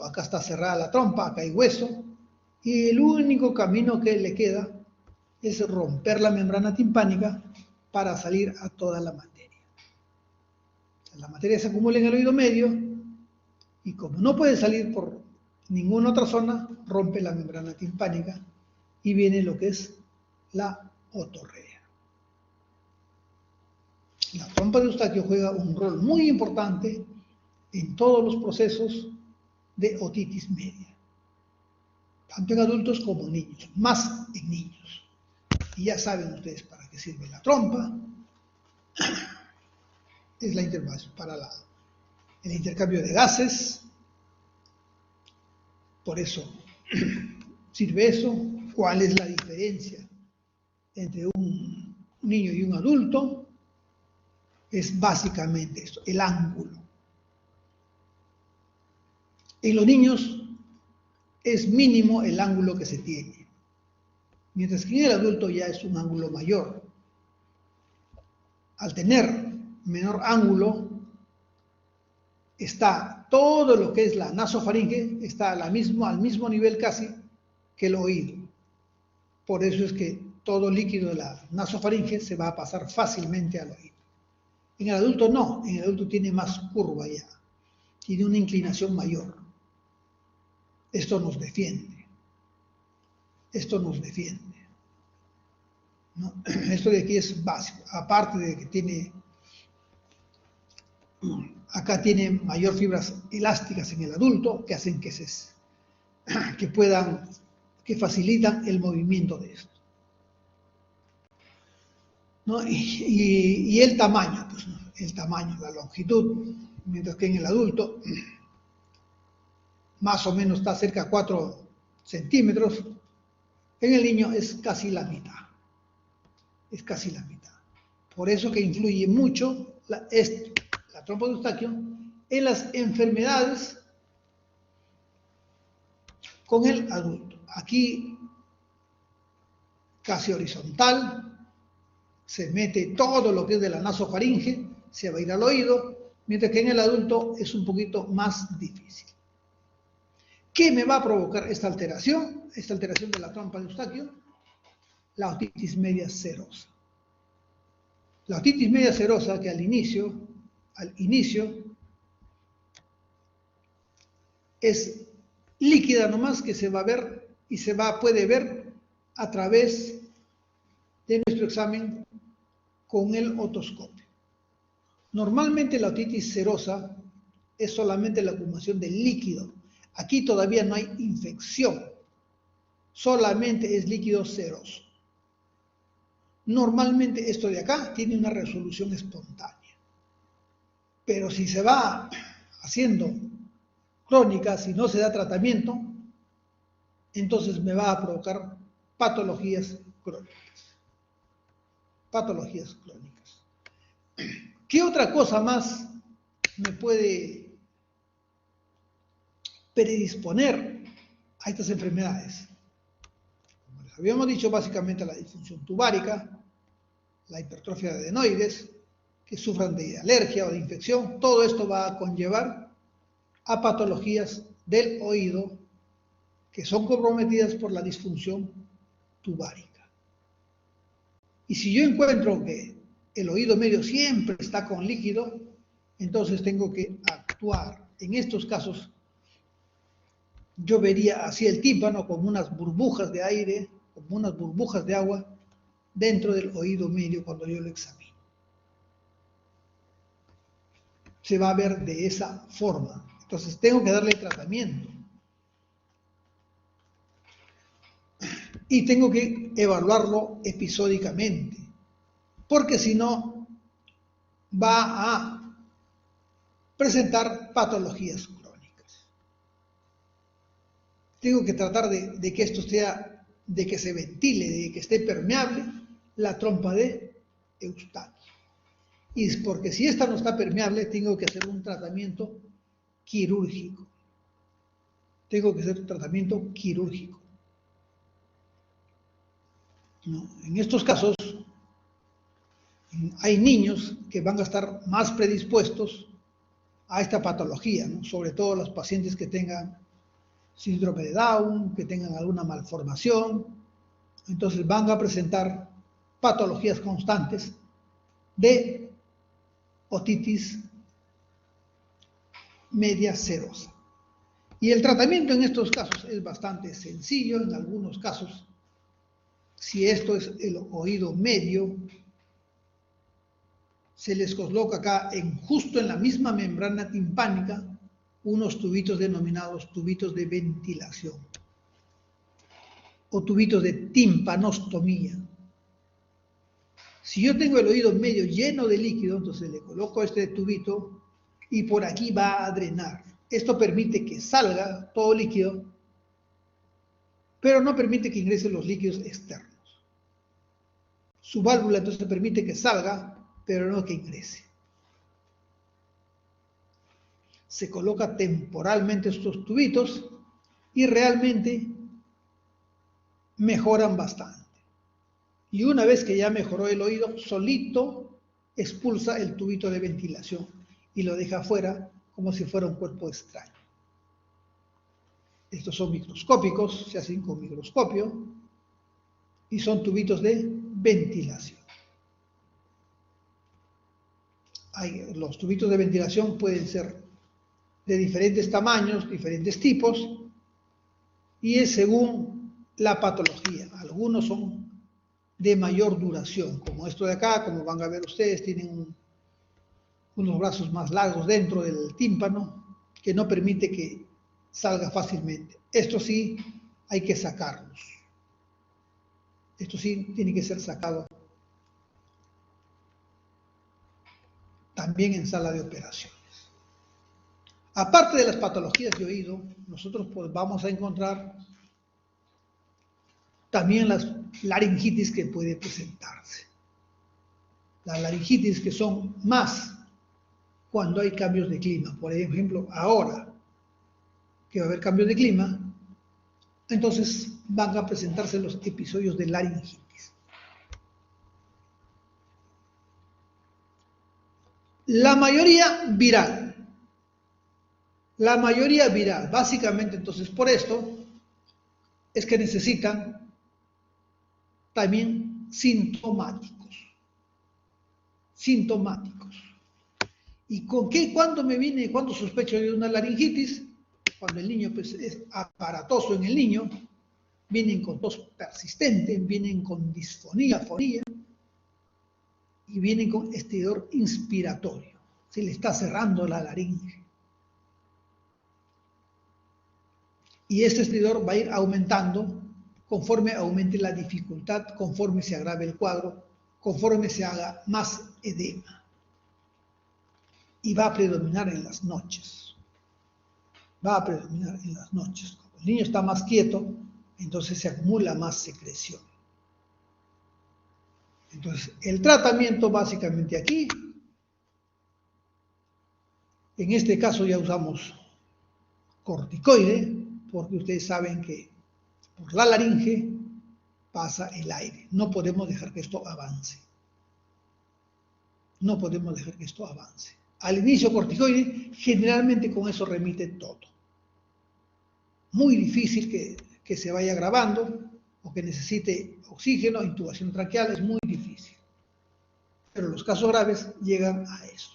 Acá está cerrada la trompa, acá hay hueso. Y el único camino que le queda es romper la membrana timpánica para salir a toda la materia. La materia se acumula en el oído medio y como no puede salir por ninguna otra zona, rompe la membrana timpánica y viene lo que es la otorrea. La trompa de Eustaquio juega un rol muy importante en todos los procesos de otitis media, tanto en adultos como en niños, más en niños. Y ya saben ustedes para qué sirve la trompa. Es la interfaz para el intercambio de gases. Por eso sirve eso. ¿Cuál es la diferencia entre un niño y un adulto? Es básicamente esto, el ángulo. En los niños es mínimo el ángulo que se tiene, mientras que en el adulto ya es un ángulo mayor. Al tener menor ángulo, está todo lo que es la nasofaringe, está al mismo nivel casi que el oído. Por eso es que todo líquido de la nasofaringe se va a pasar fácilmente al oído. En el adulto no, en el adulto tiene más curva ya, tiene una inclinación mayor. Esto nos defiende. Esto nos defiende. ¿No? Esto de aquí es básico, aparte de que tiene, acá tiene mayor fibras elásticas en el adulto que hacen que facilitan el movimiento de esto. ¿No? Y el tamaño, pues, ¿no? El tamaño, la longitud, mientras que en el adulto más o menos está cerca de 4 centímetros, en el niño es casi la mitad. Es casi la mitad. Por eso que influye mucho la trompa de Eustaquio en las enfermedades con el adulto. Aquí casi horizontal, se mete todo lo que es de la nasofaringe, se va a ir al oído, mientras que en el adulto es un poquito más difícil. ¿Qué me va a provocar esta alteración? Esta alteración de la trompa de Eustaquio, la otitis media serosa. La otitis media serosa que al inicio es líquida nomás, que se va a ver y puede ver a través de nuestro examen con el otoscopio. Normalmente la otitis serosa es solamente la acumulación de líquido. Aquí todavía no hay infección, solamente es líquido seroso. Normalmente esto de acá tiene una resolución espontánea. Pero si se va haciendo crónica, si no se da tratamiento, entonces me va a provocar patologías crónicas. Patologías crónicas. ¿Qué otra cosa más me puede predisponer a estas enfermedades? habíamos dicho, básicamente la disfunción tubárica, la hipertrofia de adenoides, que sufran de alergia o de infección, todo esto va a conllevar a patologías del oído que son comprometidas por la disfunción tubárica. Y si yo encuentro que el oído medio siempre está con líquido, entonces tengo que actuar. En estos casos, yo vería así el tímpano como unas burbujas de aire, como unas burbujas de agua dentro del oído medio cuando yo lo examino. Se va a ver de esa forma. Entonces tengo que darle tratamiento. Y tengo que evaluarlo episódicamente, porque si no, va a presentar patologías crónicas. Tengo que tratar de que esto sea, de que se ventile, de que esté permeable la trompa de Eustaquio. Y porque si esta no está permeable, tengo que hacer un tratamiento quirúrgico. Tengo que hacer un tratamiento quirúrgico. ¿No? En estos casos, hay niños que van a estar más predispuestos a esta patología, ¿no? Sobre todo los pacientes que tengan síndrome de Down, que tengan alguna malformación, entonces van a presentar patologías constantes de otitis media serosa. Y el tratamiento en estos casos es bastante sencillo. En algunos casos, si esto es el oído medio, se les coloca acá, justo en la misma membrana timpánica, unos tubitos denominados tubitos de ventilación o tubitos de timpanostomía. Si yo tengo el oído medio lleno de líquido, entonces le coloco este tubito y por aquí va a drenar. Esto permite que salga todo líquido, pero no permite que ingresen los líquidos externos. Su válvula entonces permite que salga, pero no que ingrese. Se coloca temporalmente estos tubitos y realmente mejoran bastante. Y una vez que ya mejoró el oído, solito expulsa el tubito de ventilación y lo deja afuera como si fuera un cuerpo extraño. Estos son microscópicos, se hacen con microscopio y son tubitos de ventilación. Los tubitos de ventilación pueden ser de diferentes tamaños, diferentes tipos, y es según la patología. Algunos son de mayor duración, como esto de acá, como van a ver ustedes, tienen unos brazos más largos dentro del tímpano, que no permite que salga fácilmente. Esto sí, hay que sacarlos. Esto sí tiene que ser sacado también en sala de operaciones. Aparte de las patologías de oído, nosotros pues vamos a encontrar también las laringitis que puede presentarse. Las laringitis que son más cuando hay cambios de clima. Por ejemplo, ahora que va a haber cambios de clima, entonces van a presentarse los episodios de laringitis. La mayoría viral. La mayoría viral. Básicamente, entonces, por esto es que necesitan también sintomáticos. Sintomáticos. ¿Y con qué? ¿Cuándo sospecho de una laringitis? Cuando el niño pues, es aparatoso en el niño, vienen con tos persistente, vienen con disfonía, afonía, y vienen con estridor inspiratorio. Se le está cerrando la laringe. Y este estridor va a ir aumentando conforme aumente la dificultad, conforme se agrave el cuadro, conforme se haga más edema. Y va a predominar en las noches. Va a predominar en las noches. Como el niño está más quieto, entonces se acumula más secreción. Entonces, el tratamiento básicamente aquí, en este caso ya usamos corticoide, porque ustedes saben que por la laringe pasa el aire. No podemos dejar que esto avance. No podemos dejar que esto avance. Al inicio corticoide, generalmente con eso remite todo. Muy difícil que se vaya agravando o que necesite oxígeno, intubación traqueal, es muy difícil. Pero los casos graves llegan a eso.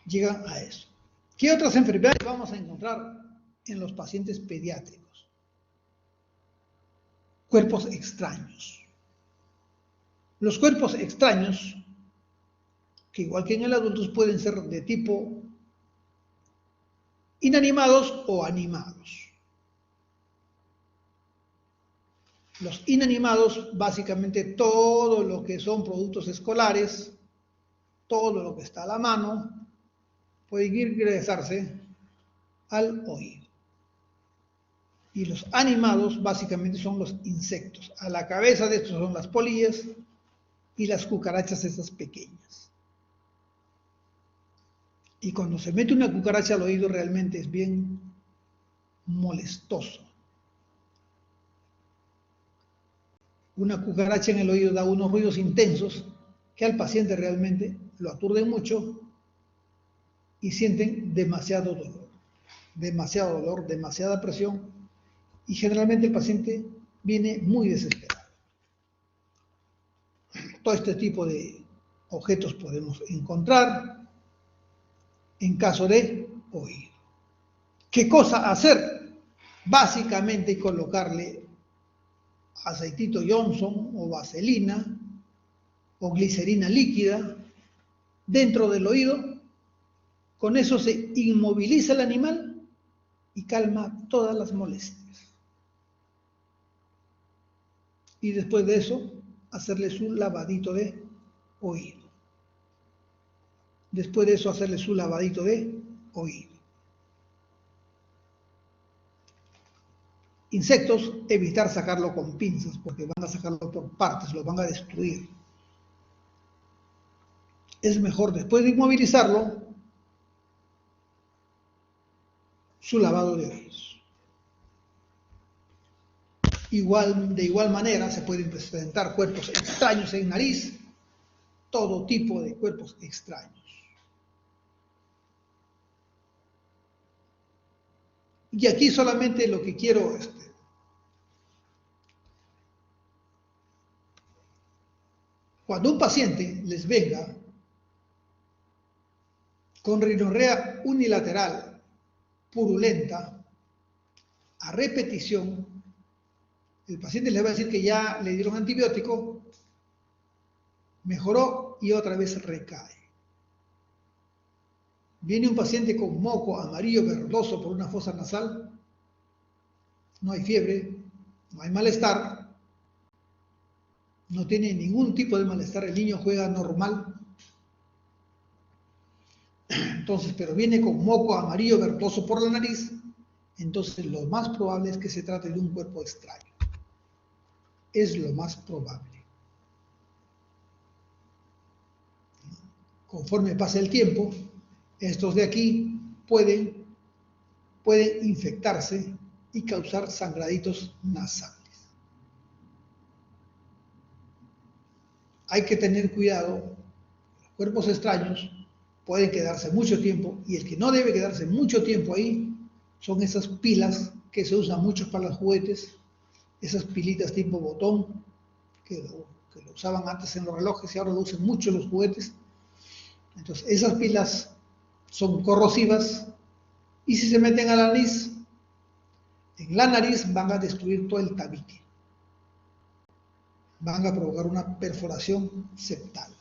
Llegan a eso. ¿Qué otras enfermedades vamos a encontrar en los pacientes pediátricos? Cuerpos extraños. Los cuerpos extraños, que igual que en el adulto pueden ser de tipo inanimados o animados. Los inanimados, básicamente todo lo que son productos escolares, todo lo que está a la mano, puede ingresarse al oído. Y los animados, básicamente son los insectos. A la cabeza de estos son las polillas y las cucarachas esas pequeñas. Y cuando se mete una cucaracha al oído realmente es bien molestoso. Una cucaracha en el oído da unos ruidos intensos que al paciente realmente lo aturden mucho y sienten demasiado dolor, demasiada presión, y generalmente el paciente viene muy desesperado. Todo este tipo de objetos podemos encontrar en caso de oído. ¿Qué cosa hacer? Básicamente colocarle aceitito Johnson o vaselina o glicerina líquida dentro del oído. Con eso se inmoviliza el animal y calma todas las molestias. Y después de eso, hacerle su lavadito de oído. Después de eso, hacerle su lavadito de oído. Insectos, evitar sacarlo con pinzas, porque van a sacarlo por partes, lo van a destruir. Es mejor, después de inmovilizarlo, su lavado de oídos. De igual manera, se pueden presentar cuerpos extraños en nariz, todo tipo de cuerpos extraños. Y aquí solamente lo que quiero cuando un paciente les venga con rinorrea unilateral purulenta a repetición, el paciente les va a decir que ya le dieron antibiótico, mejoró y otra vez recae. Viene un paciente con moco amarillo verdoso por una fosa nasal, no hay fiebre, no hay malestar, no tiene ningún tipo de malestar, el niño juega normal. Entonces, pero viene con moco amarillo verdoso por la nariz, entonces lo más probable es que se trate de un cuerpo extraño. Es lo más probable. Conforme pasa el tiempo, estos de aquí pueden infectarse y causar sangraditos nasales. Hay que tener cuidado, los cuerpos extraños pueden quedarse mucho tiempo y el que no debe quedarse mucho tiempo ahí son esas pilas que se usan mucho para los juguetes, esas pilitas tipo botón que lo usaban antes en los relojes y ahora lo usan mucho en los juguetes. Entonces esas pilas son corrosivas y si se meten a la nariz, en la nariz van a destruir todo el tabique, van a provocar una perforación septal.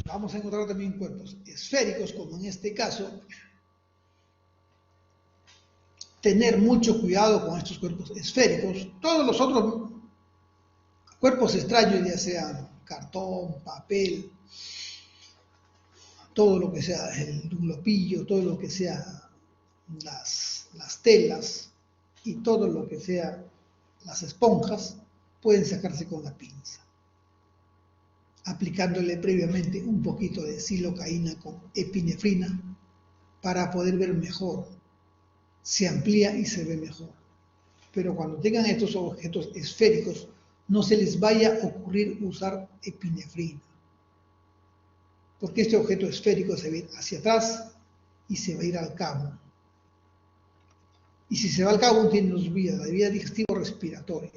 Vamos a encontrar también cuerpos esféricos, como en este caso. Tener mucho cuidado con estos cuerpos esféricos. Todos los otros cuerpos extraños, ya sean cartón, papel, todo lo que sea el dunlopillo, todo lo que sea las telas y todo lo que sea las esponjas, pueden sacarse con la pinza, aplicándole previamente un poquito de silocaína con epinefrina para poder ver mejor se amplía y se ve mejor. Pero cuando tengan estos objetos esféricos, no se les vaya a ocurrir usar epinefrina, porque este objeto esférico se va a ir hacia atrás y se va a ir al cabo. Y si se va al cabo, tiene dos vías, la vía digestiva o respiratoria.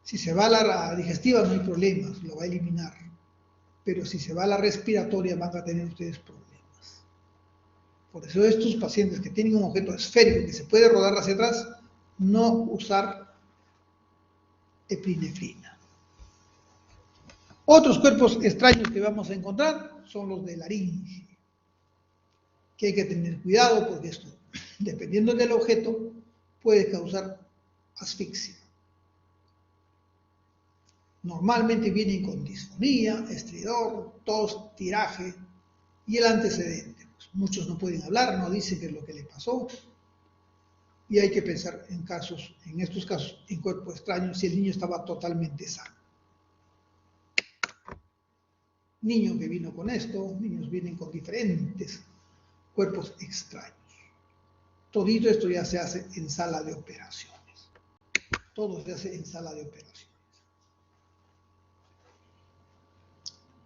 Si se va a la digestiva no hay problemas, lo va a eliminar. Pero si se va a la respiratoria van a tener ustedes problemas. Por eso estos pacientes que tienen un objeto esférico que se puede rodar hacia atrás, no usar epinefrina. Otros cuerpos extraños que vamos a encontrar son los de laringe, que hay que tener cuidado porque esto, dependiendo del objeto, puede causar asfixia. Normalmente vienen con disfonía, estridor, tos, tiraje y el antecedente. Pues muchos no pueden hablar, no dicen qué es lo que le pasó y hay que pensar en estos casos, en cuerpo extraño, si el niño estaba totalmente sano. Niño que vino con esto, niños vienen con diferentes cuerpos extraños. Todito esto ya se hace en sala de operaciones. Todo se hace en sala de operaciones.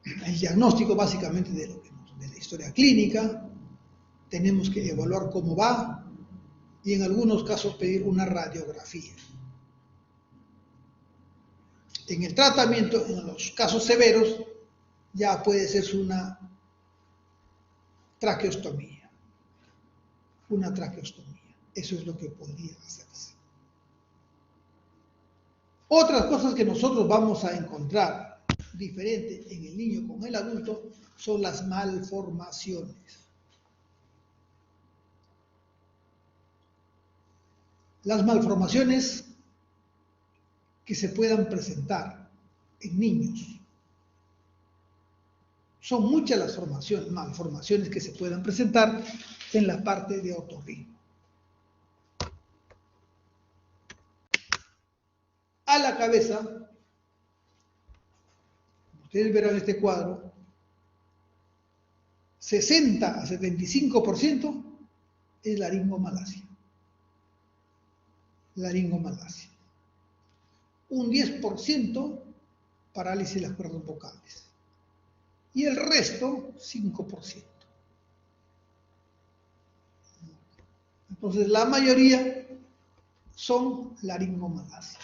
El diagnóstico básicamente de la historia clínica, tenemos que evaluar cómo va y en algunos casos pedir una radiografía. En el tratamiento, en los casos severos, ya puede ser una traqueostomía. Una traqueostomía. Eso es lo que podría hacerse. Otras cosas que nosotros vamos a encontrar diferente en el niño con el adulto son las malformaciones. Las malformaciones que se puedan presentar en niños. Son muchas las malformaciones que se puedan presentar en la parte de otorrino. A la cabeza, ustedes verán este cuadro, 60 a 75% es laringomalacia. Laringomalacia. Un 10% parálisis de las cuerdas vocales. Y el resto, 5%. Entonces, la mayoría son laringomalacia.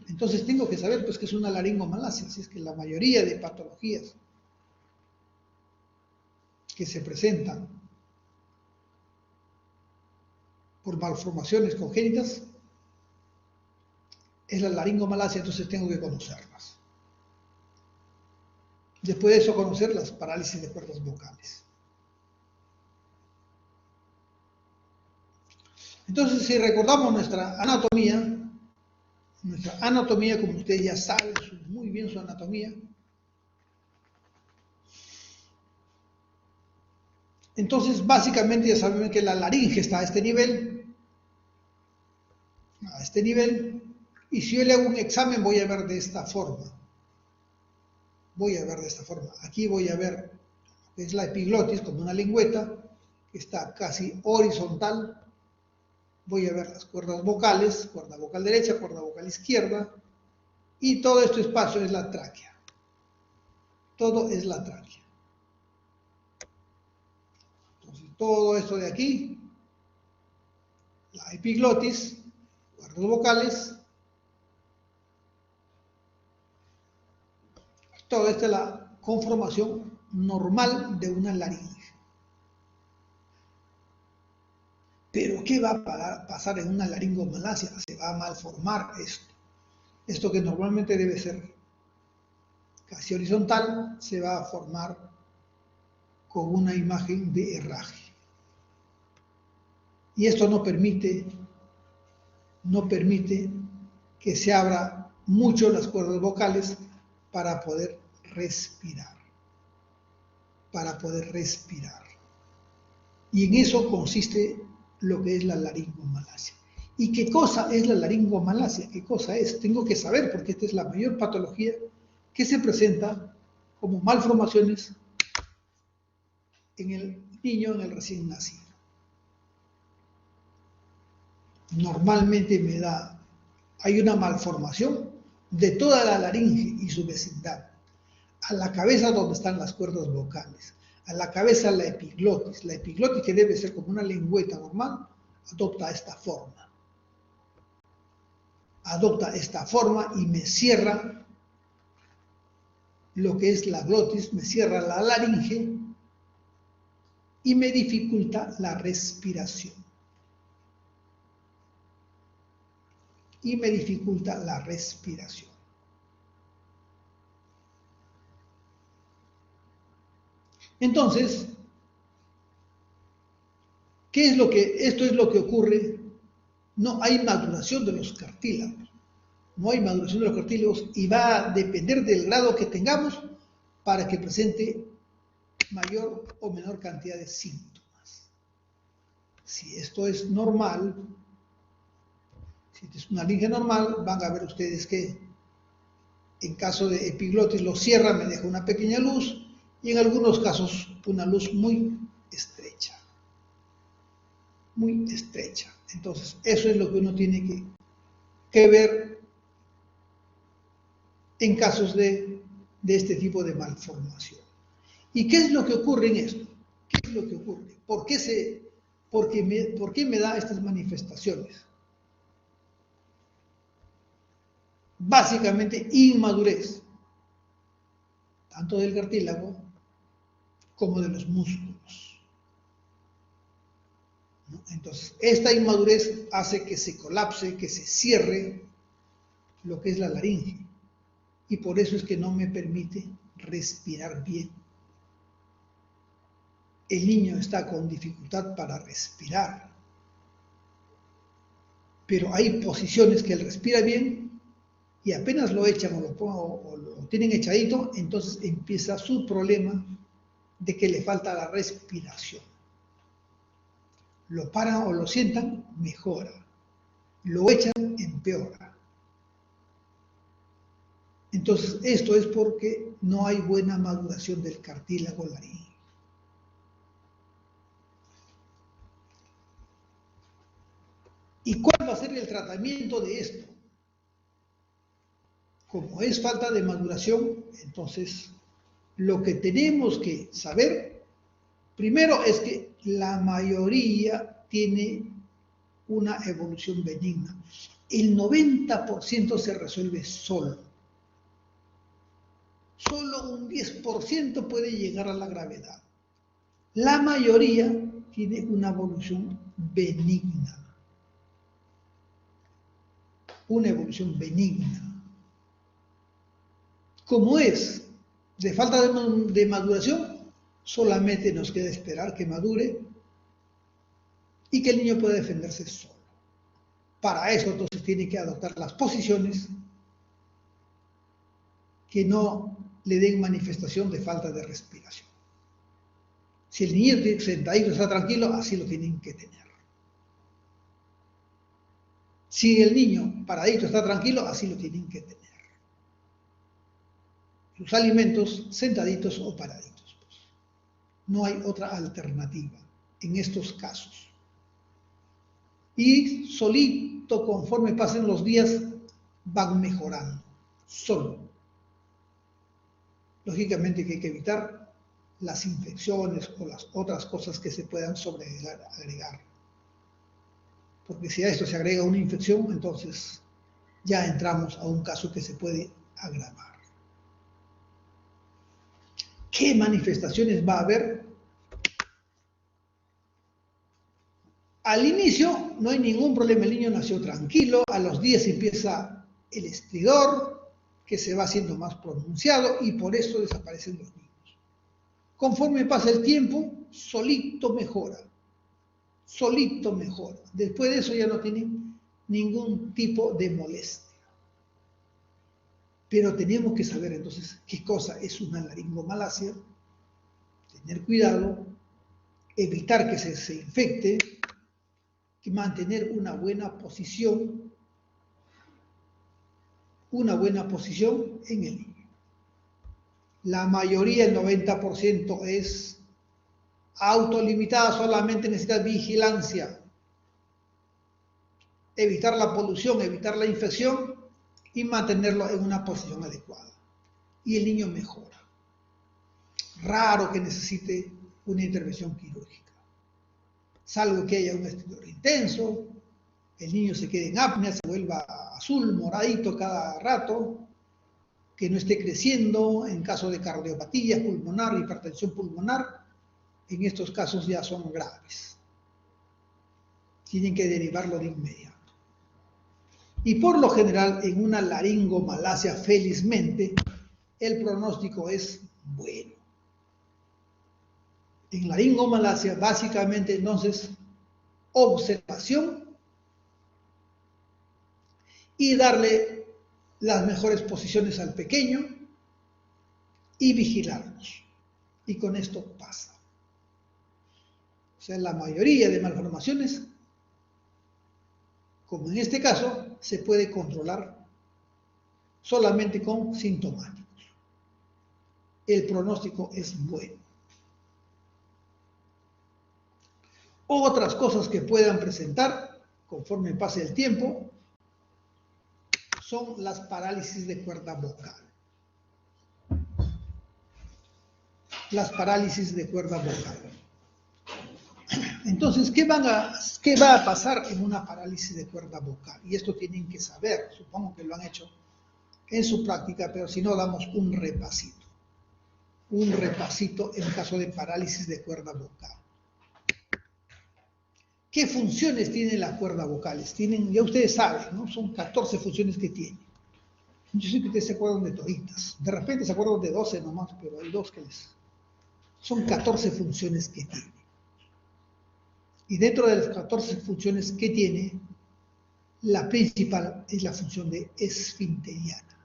Entonces, tengo que saber pues, que es una laringomalacia, si es que la mayoría de patologías que se presentan por malformaciones congénitas es la laringomalacia, entonces tengo que conocerlas. Después de eso, conocer las parálisis de cuerdas vocales. Entonces, si recordamos nuestra anatomía, como ustedes ya saben muy bien su anatomía, entonces básicamente ya saben que la laringe está a este nivel, y si yo le hago un examen voy a ver de esta forma. Aquí voy a ver lo que es la epiglotis, como una lengüeta, que está casi horizontal. Voy a ver las cuerdas vocales, cuerda vocal derecha, cuerda vocal izquierda, y todo este espacio es la tráquea. Todo es la tráquea. Entonces, todo esto de aquí, la epiglotis, cuerdas vocales, toda esta es la conformación normal de una laringe. Pero ¿qué va a pasar en una laringomalacia? Se va a malformar esto. Esto que normalmente debe ser casi horizontal, se va a formar con una imagen de herraje. Y esto no permite que se abra mucho las cuerdas vocales para poder respirar. Y en eso consiste lo que es la laringomalacia. ¿Y qué cosa es la laringomalacia? ¿Qué cosa es? Tengo que saber porque esta es la mayor patología que se presenta como malformaciones en el niño, en el recién nacido. normalmente hay una malformación de toda la laringe y su vecindad. A la cabeza donde están las cuerdas vocales, a la cabeza la epiglotis que debe ser como una lengüeta normal, adopta esta forma y me cierra lo que es la glotis, me cierra la laringe y me dificulta la respiración. Entonces, esto es lo que ocurre? No hay maduración de los cartílagos. Y va a depender del grado que tengamos para que presente mayor o menor cantidad de síntomas. Si esto es normal, si es una laringe normal, van a ver ustedes que en caso de epiglotis lo cierra, me deja una pequeña luz, y en algunos casos una luz muy estrecha. Entonces, eso es lo que uno tiene que ver en casos de este tipo de malformación. ¿Y qué es lo que ocurre en esto? ¿Por qué me da estas manifestaciones? Básicamente, inmadurez, tanto del cartílago como de los músculos. Entonces, esta inmadurez hace que se colapse, que se cierre lo que es la laringe. Y por eso es que no me permite respirar bien. El niño está con dificultad para respirar. Pero hay posiciones que él respira bien y apenas lo echan o lo tienen echadito, entonces empieza su problema de que le falta la respiración. Lo paran o lo sientan, mejora. Lo echan, empeora. Entonces, esto es porque no hay buena maduración del cartílago laríngeo. ¿Y cuál va a ser el tratamiento de esto? Como es falta de maduración, entonces lo que tenemos que saber, primero es que la mayoría tiene una evolución benigna. El 90% se resuelve solo. Solo un 10% puede llegar a la gravedad. La mayoría tiene una evolución benigna. Una evolución benigna. Como es de falta de maduración, solamente nos queda esperar que madure y que el niño pueda defenderse solo. Para eso, entonces, tiene que adoptar las posiciones que no le den manifestación de falta de respiración. Si el niño sentadito está tranquilo, así lo tienen que tener. Si el niño paradito está tranquilo, así lo tienen que tener. Sus alimentos sentaditos o paraditos. No hay otra alternativa en estos casos. Y solito, conforme pasen los días, van mejorando. Solo. Lógicamente que hay que evitar las infecciones o las otras cosas que se puedan agregar. Porque si a esto se agrega una infección, entonces ya entramos a un caso que se puede agravar. ¿Qué manifestaciones va a haber? Al inicio no hay ningún problema, el niño nació tranquilo, a los días empieza el estridor, que se va haciendo más pronunciado y por eso desaparecen los niños. Conforme pasa el tiempo, solito mejora. Después de eso ya no tienen ningún tipo de molestia. Pero tenemos que saber entonces qué cosa es una laringomalacia, tener cuidado, evitar que se infecte, y mantener una buena posición en el niño. La mayoría, el 90%, es autolimitada, solamente necesita vigilancia. evitar la polución, evitar la infección y mantenerlo en una posición adecuada. Y el niño mejora. Raro que necesite una intervención quirúrgica. Salvo que haya un exterior intenso, el niño se quede en apnea, se vuelva azul, moradito cada rato, que no esté creciendo, en caso de cardiopatía pulmonar, hipertensión pulmonar, en estos casos ya son graves. Tienen que derivarlo de inmediato. Y por lo general, en una laringomalacia, felizmente, el pronóstico es bueno. En laringomalacia, básicamente, entonces, observación y darle las mejores posiciones al pequeño y vigilarlos. Y con esto pasa. O sea, la mayoría de malformaciones, como en este caso, se puede controlar solamente con sintomáticos. El pronóstico es bueno. Otras cosas que puedan presentar conforme pase el tiempo son las parálisis de cuerda vocal. Las parálisis de cuerda vocal. Entonces, ¿qué va a pasar en una parálisis de cuerda vocal? Y esto tienen que saber, supongo que lo han hecho en su práctica, pero si no, damos un repasito. Un repasito en caso de parálisis de cuerda vocal. ¿Qué funciones tienen las cuerdas vocales? Tienen, ya ustedes saben, ¿no? Son 14 funciones que tienen. Yo sé que ustedes se acuerdan de toditas. De repente se acuerdan de 12 nomás, pero hay dos que les... Son 14 funciones que tiene. Y dentro de las 14 funciones que tiene, la principal es la función de esfinteriana,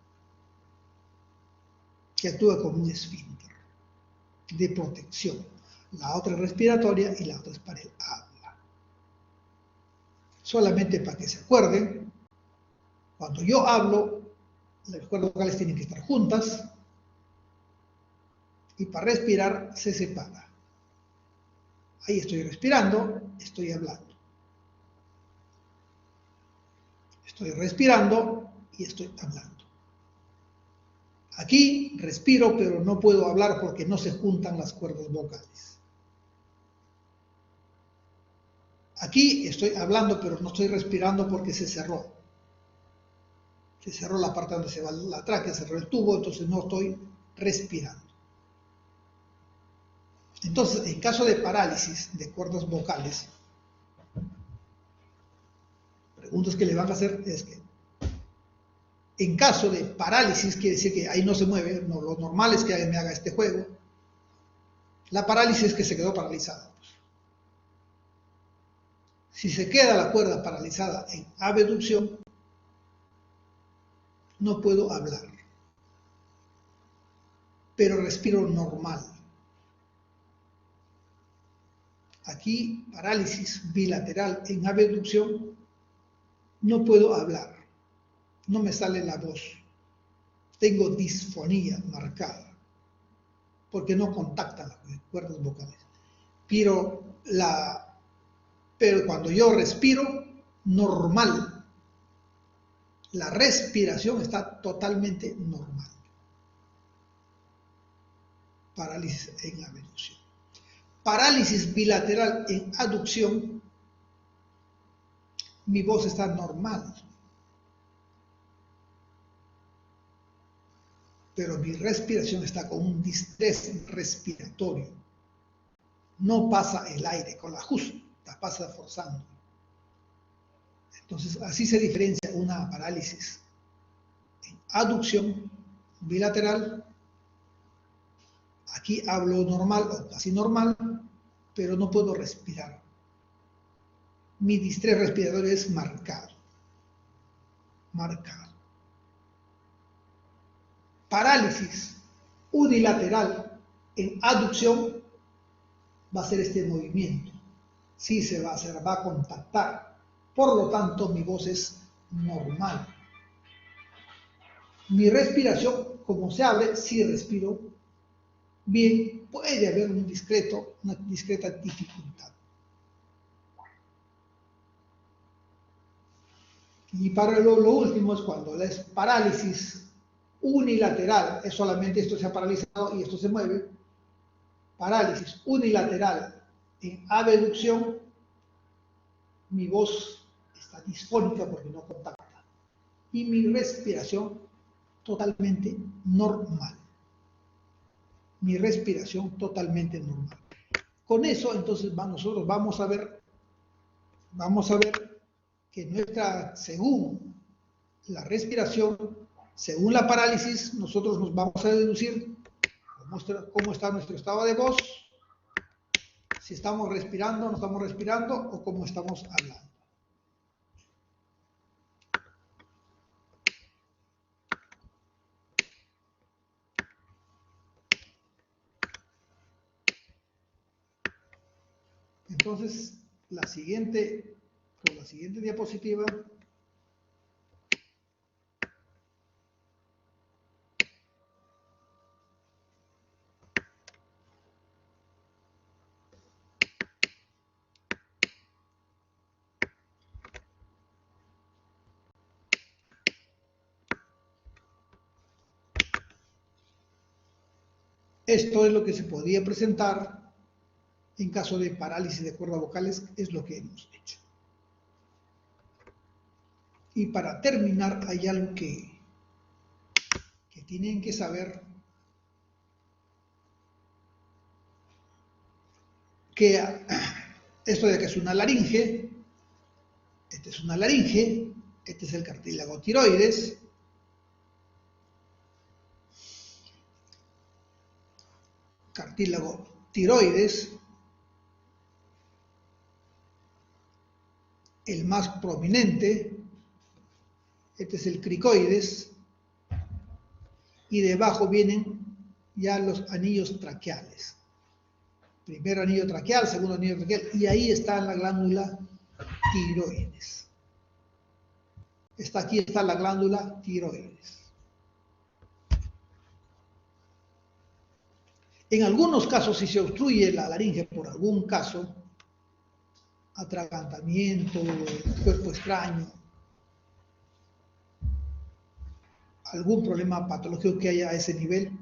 que actúa como un esfínter de protección. La otra es respiratoria y la otra es para el habla. Solamente para que se acuerden, cuando yo hablo, las cuerdas vocales tienen que estar juntas y para respirar se separa. Ahí estoy respirando, estoy hablando. Estoy respirando y estoy hablando. Aquí respiro, pero no puedo hablar porque no se juntan las cuerdas vocales. Aquí estoy hablando, pero no estoy respirando porque se cerró. Se cerró la parte donde se va la tráquea, se cerró el tubo, entonces no estoy respirando. Entonces, en caso de parálisis de cuerdas vocales, preguntas que le van a hacer es que en caso de parálisis, quiere decir que ahí no se mueve, no, lo normal es que me haga este juego. La parálisis es que se quedó paralizada. Si se queda la cuerda paralizada en abducción, no puedo hablar, pero respiro normal. Aquí, parálisis bilateral en abducción, no puedo hablar, no me sale la voz, tengo disfonía marcada, porque no contactan las cuerdas vocales. Pero cuando yo respiro, normal, la respiración está totalmente normal. Parálisis en abducción. Parálisis bilateral en aducción, mi voz está normal, pero mi respiración está con un distrés respiratorio. No pasa el aire con la justa, pasa forzando. Entonces, así se diferencia una parálisis en aducción bilateral. Aquí hablo normal o casi normal, pero no puedo respirar. Mi distrés respiratorio es marcado. Marcado. Parálisis unilateral en aducción va a ser este movimiento. Sí se va a hacer, va a contactar. Por lo tanto, mi voz es normal. Mi respiración, como se abre, sí respiro bien, puede haber una discreta dificultad. Y para lo último es cuando la parálisis unilateral, es solamente esto se ha paralizado y esto se mueve. Parálisis unilateral en abducción, mi voz está disfónica porque no contacta. Y mi respiración totalmente normal. Mi respiración totalmente normal. Con eso, entonces, nosotros vamos a ver que según la respiración, según la parálisis, nosotros nos vamos a deducir cómo está nuestro estado de voz, si estamos respirando, no estamos respirando o cómo estamos hablando. Entonces, con la siguiente diapositiva, esto es lo que se podría presentar en caso de parálisis de cuerdas vocales, es lo que hemos hecho. Y para terminar, hay algo que tienen que saber, que esto de que es una laringe, este es una laringe, este es el cartílago tiroides, el más prominente, este es el cricoides, y debajo vienen ya los anillos traqueales. Primer anillo traqueal, segundo anillo traqueal, y ahí está la glándula tiroides. Aquí está la glándula tiroides. En algunos casos, si se obstruye la laringe por algún caso, atragantamiento, cuerpo extraño, algún problema patológico que haya a ese nivel,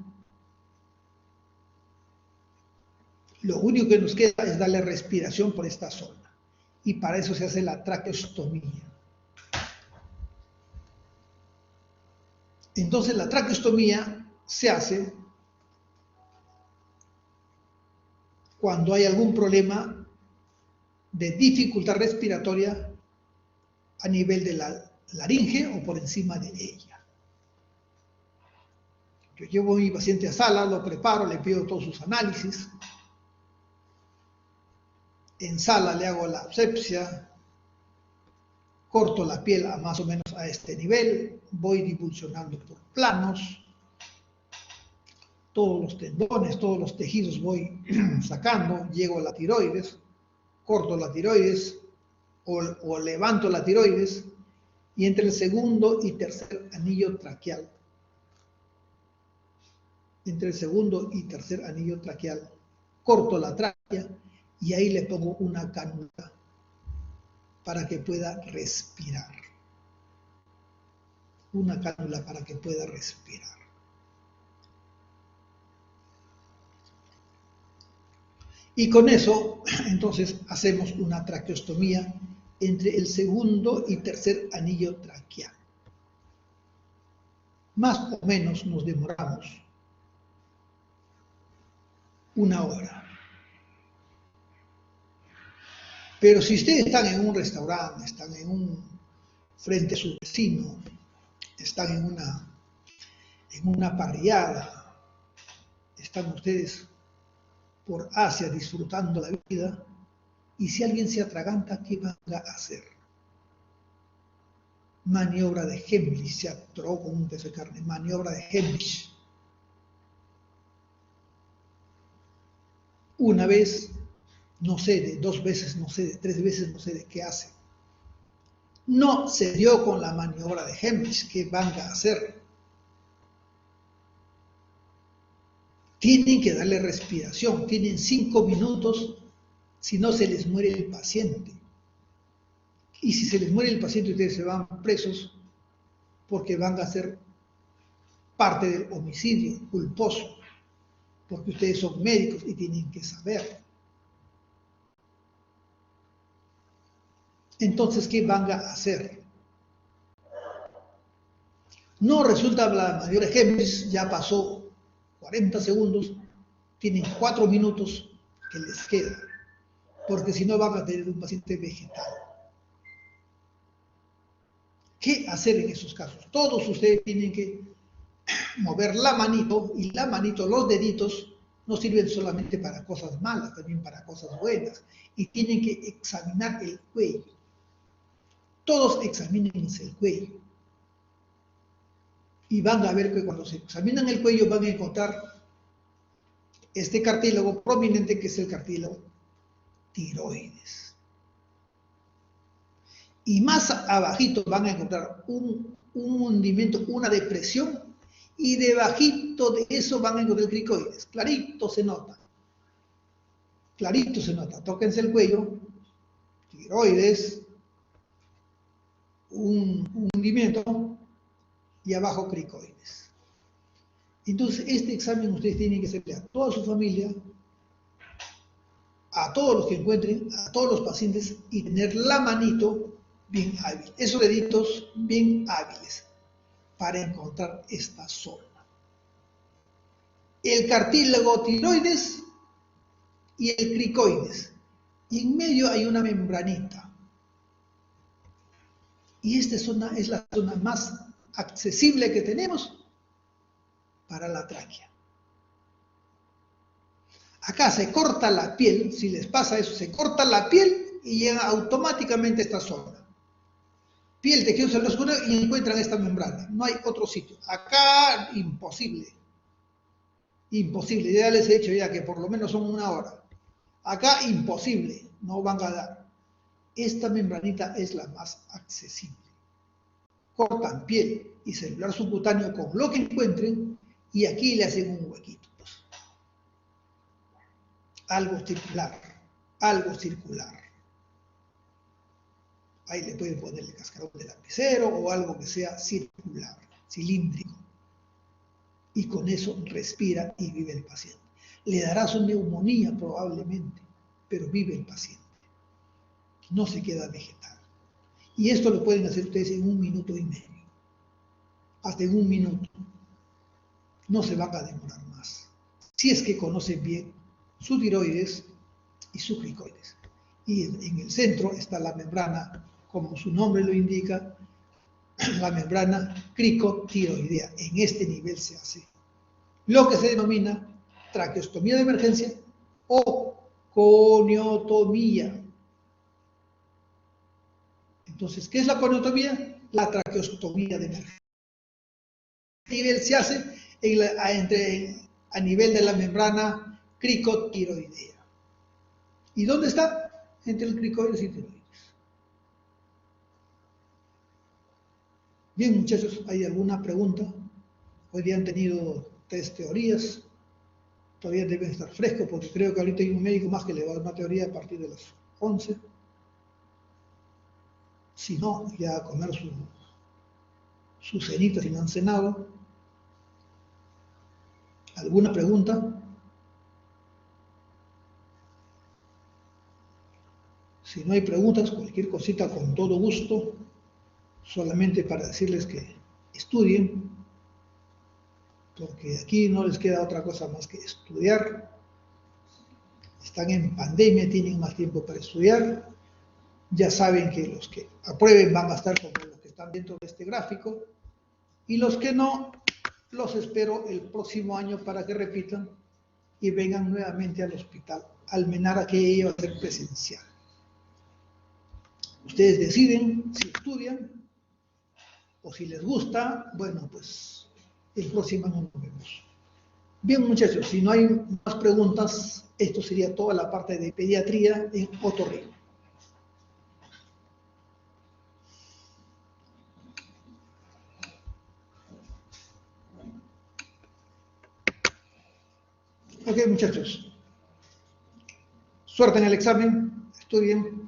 lo único que nos queda es darle respiración por esta zona. Y para eso se hace la traqueostomía. Entonces la traqueostomía se hace cuando hay algún problema de dificultad respiratoria a nivel de la laringe o por encima de ella. Yo llevo a mi paciente a sala, lo preparo, le pido todos sus análisis. En sala le hago la asepsia, corto la piel a más o menos a este nivel, voy divulsionando por planos, todos los tendones, todos los tejidos voy sacando, llego a la tiroides, corto la tiroides o levanto la tiroides y entre el segundo y tercer anillo traqueal, corto la tráquea y ahí le pongo una cánula para que pueda respirar. Una cánula para que pueda respirar. Y con eso, entonces, hacemos una traqueostomía entre el segundo y tercer anillo traqueal. Más o menos nos demoramos 1 hora. Pero si ustedes están en un restaurante, están frente a su vecino, están en una parrillada, están ustedes por Asia disfrutando la vida, y si alguien se atraganta, ¿qué van a hacer? Maniobra de Heimlich, se atoró con un pedazo de carne, maniobra de Heimlich. Una vez, no cede, 2 veces no cede, 3 veces no cede, ¿qué hace? No se dio con la maniobra de Heimlich, ¿qué van a hacer? Tienen que darle respiración, tienen 5 minutos, si no se les muere el paciente. Y si se les muere el paciente, ustedes se van presos porque van a ser parte del homicidio culposo, porque ustedes son médicos y tienen que saber. Entonces, ¿qué van a hacer? No resulta la mayor ejemplo, ya pasó 40 segundos, tienen 4 minutos que les queda, porque si no van a tener un paciente vegetal. ¿Qué hacer en esos casos? Todos ustedes tienen que mover la manito, y la manito, los deditos, no sirven solamente para cosas malas, también para cosas buenas. Y tienen que examinar el cuello. Todos examínense el cuello. Y van a ver que cuando se examinan el cuello van a encontrar este cartílago prominente, que es el cartílago tiroides. Y más abajito van a encontrar un hundimiento, una depresión, y debajito de eso van a encontrar el cricoides. Clarito se nota. Clarito se nota. Tóquense el cuello, tiroides, un hundimiento y abajo cricoides. Entonces, este examen ustedes tienen que hacerle a toda su familia, a todos los que encuentren, a todos los pacientes, y tener la manito bien hábil, esos deditos bien hábiles para encontrar esta zona. El cartílago tiroides y el cricoides. Y en medio hay una membranita. Y esta zona es la zona más accesible que tenemos para la tráquea. Acá se corta la piel, si les pasa eso, se corta la piel y llega automáticamente a esta zona. Piel, tejido celuloso y encuentran esta membrana. No hay otro sitio. Acá, imposible. Imposible. Ya les he dicho ya que por lo menos son 1 hora. Acá, imposible. No van a dar. Esta membranita es la más accesible. Cortan piel y celular subcutáneo con lo que encuentren y aquí le hacen un huequito. Algo circular. Algo circular. Ahí le pueden poner el cascarón de lapicero o algo que sea circular, cilíndrico. Y con eso respira y vive el paciente. Le dará su neumonía probablemente, pero vive el paciente. No se queda vegetal. Y esto lo pueden hacer ustedes en 1 minuto y medio. Hasta en 1 minuto. No se van a demorar más. Si es que conocen bien su tiroides y su cricoides. Y en el centro está la membrana, como su nombre lo indica, la membrana cricotiroidea. En este nivel se hace lo que se denomina traqueostomía de emergencia o coniotomía. Entonces, ¿qué es la coniotomía? La traqueostomía de emergencia. Este nivel se hace a nivel de la membrana cricotiroidea. ¿Y dónde está? Entre el cricoides y tiroides. Bien, muchachos, ¿hay alguna pregunta? Hoy día han tenido 3 teorías. Todavía deben estar frescos porque creo que ahorita hay un médico más que le va a dar una teoría a partir de las 11. Si no, ya a comer su cenita si no han cenado. ¿Alguna pregunta? Si no hay preguntas, cualquier cosita con todo gusto, solamente para decirles que estudien, porque aquí no les queda otra cosa más que estudiar. Están en pandemia, tienen más tiempo para estudiar. Ya saben que los que aprueben van a estar como los que están dentro de este gráfico, y los que no, los espero el próximo año para que repitan y vengan nuevamente al hospital. Almenara, que iba a ser presencial. Ustedes deciden si estudian o si les gusta. Bueno, pues el próximo año nos vemos. Bien, muchachos, si no hay más preguntas, esto sería toda la parte de pediatría en otorrino. Ok, muchachos. Suerte en el examen, estudien.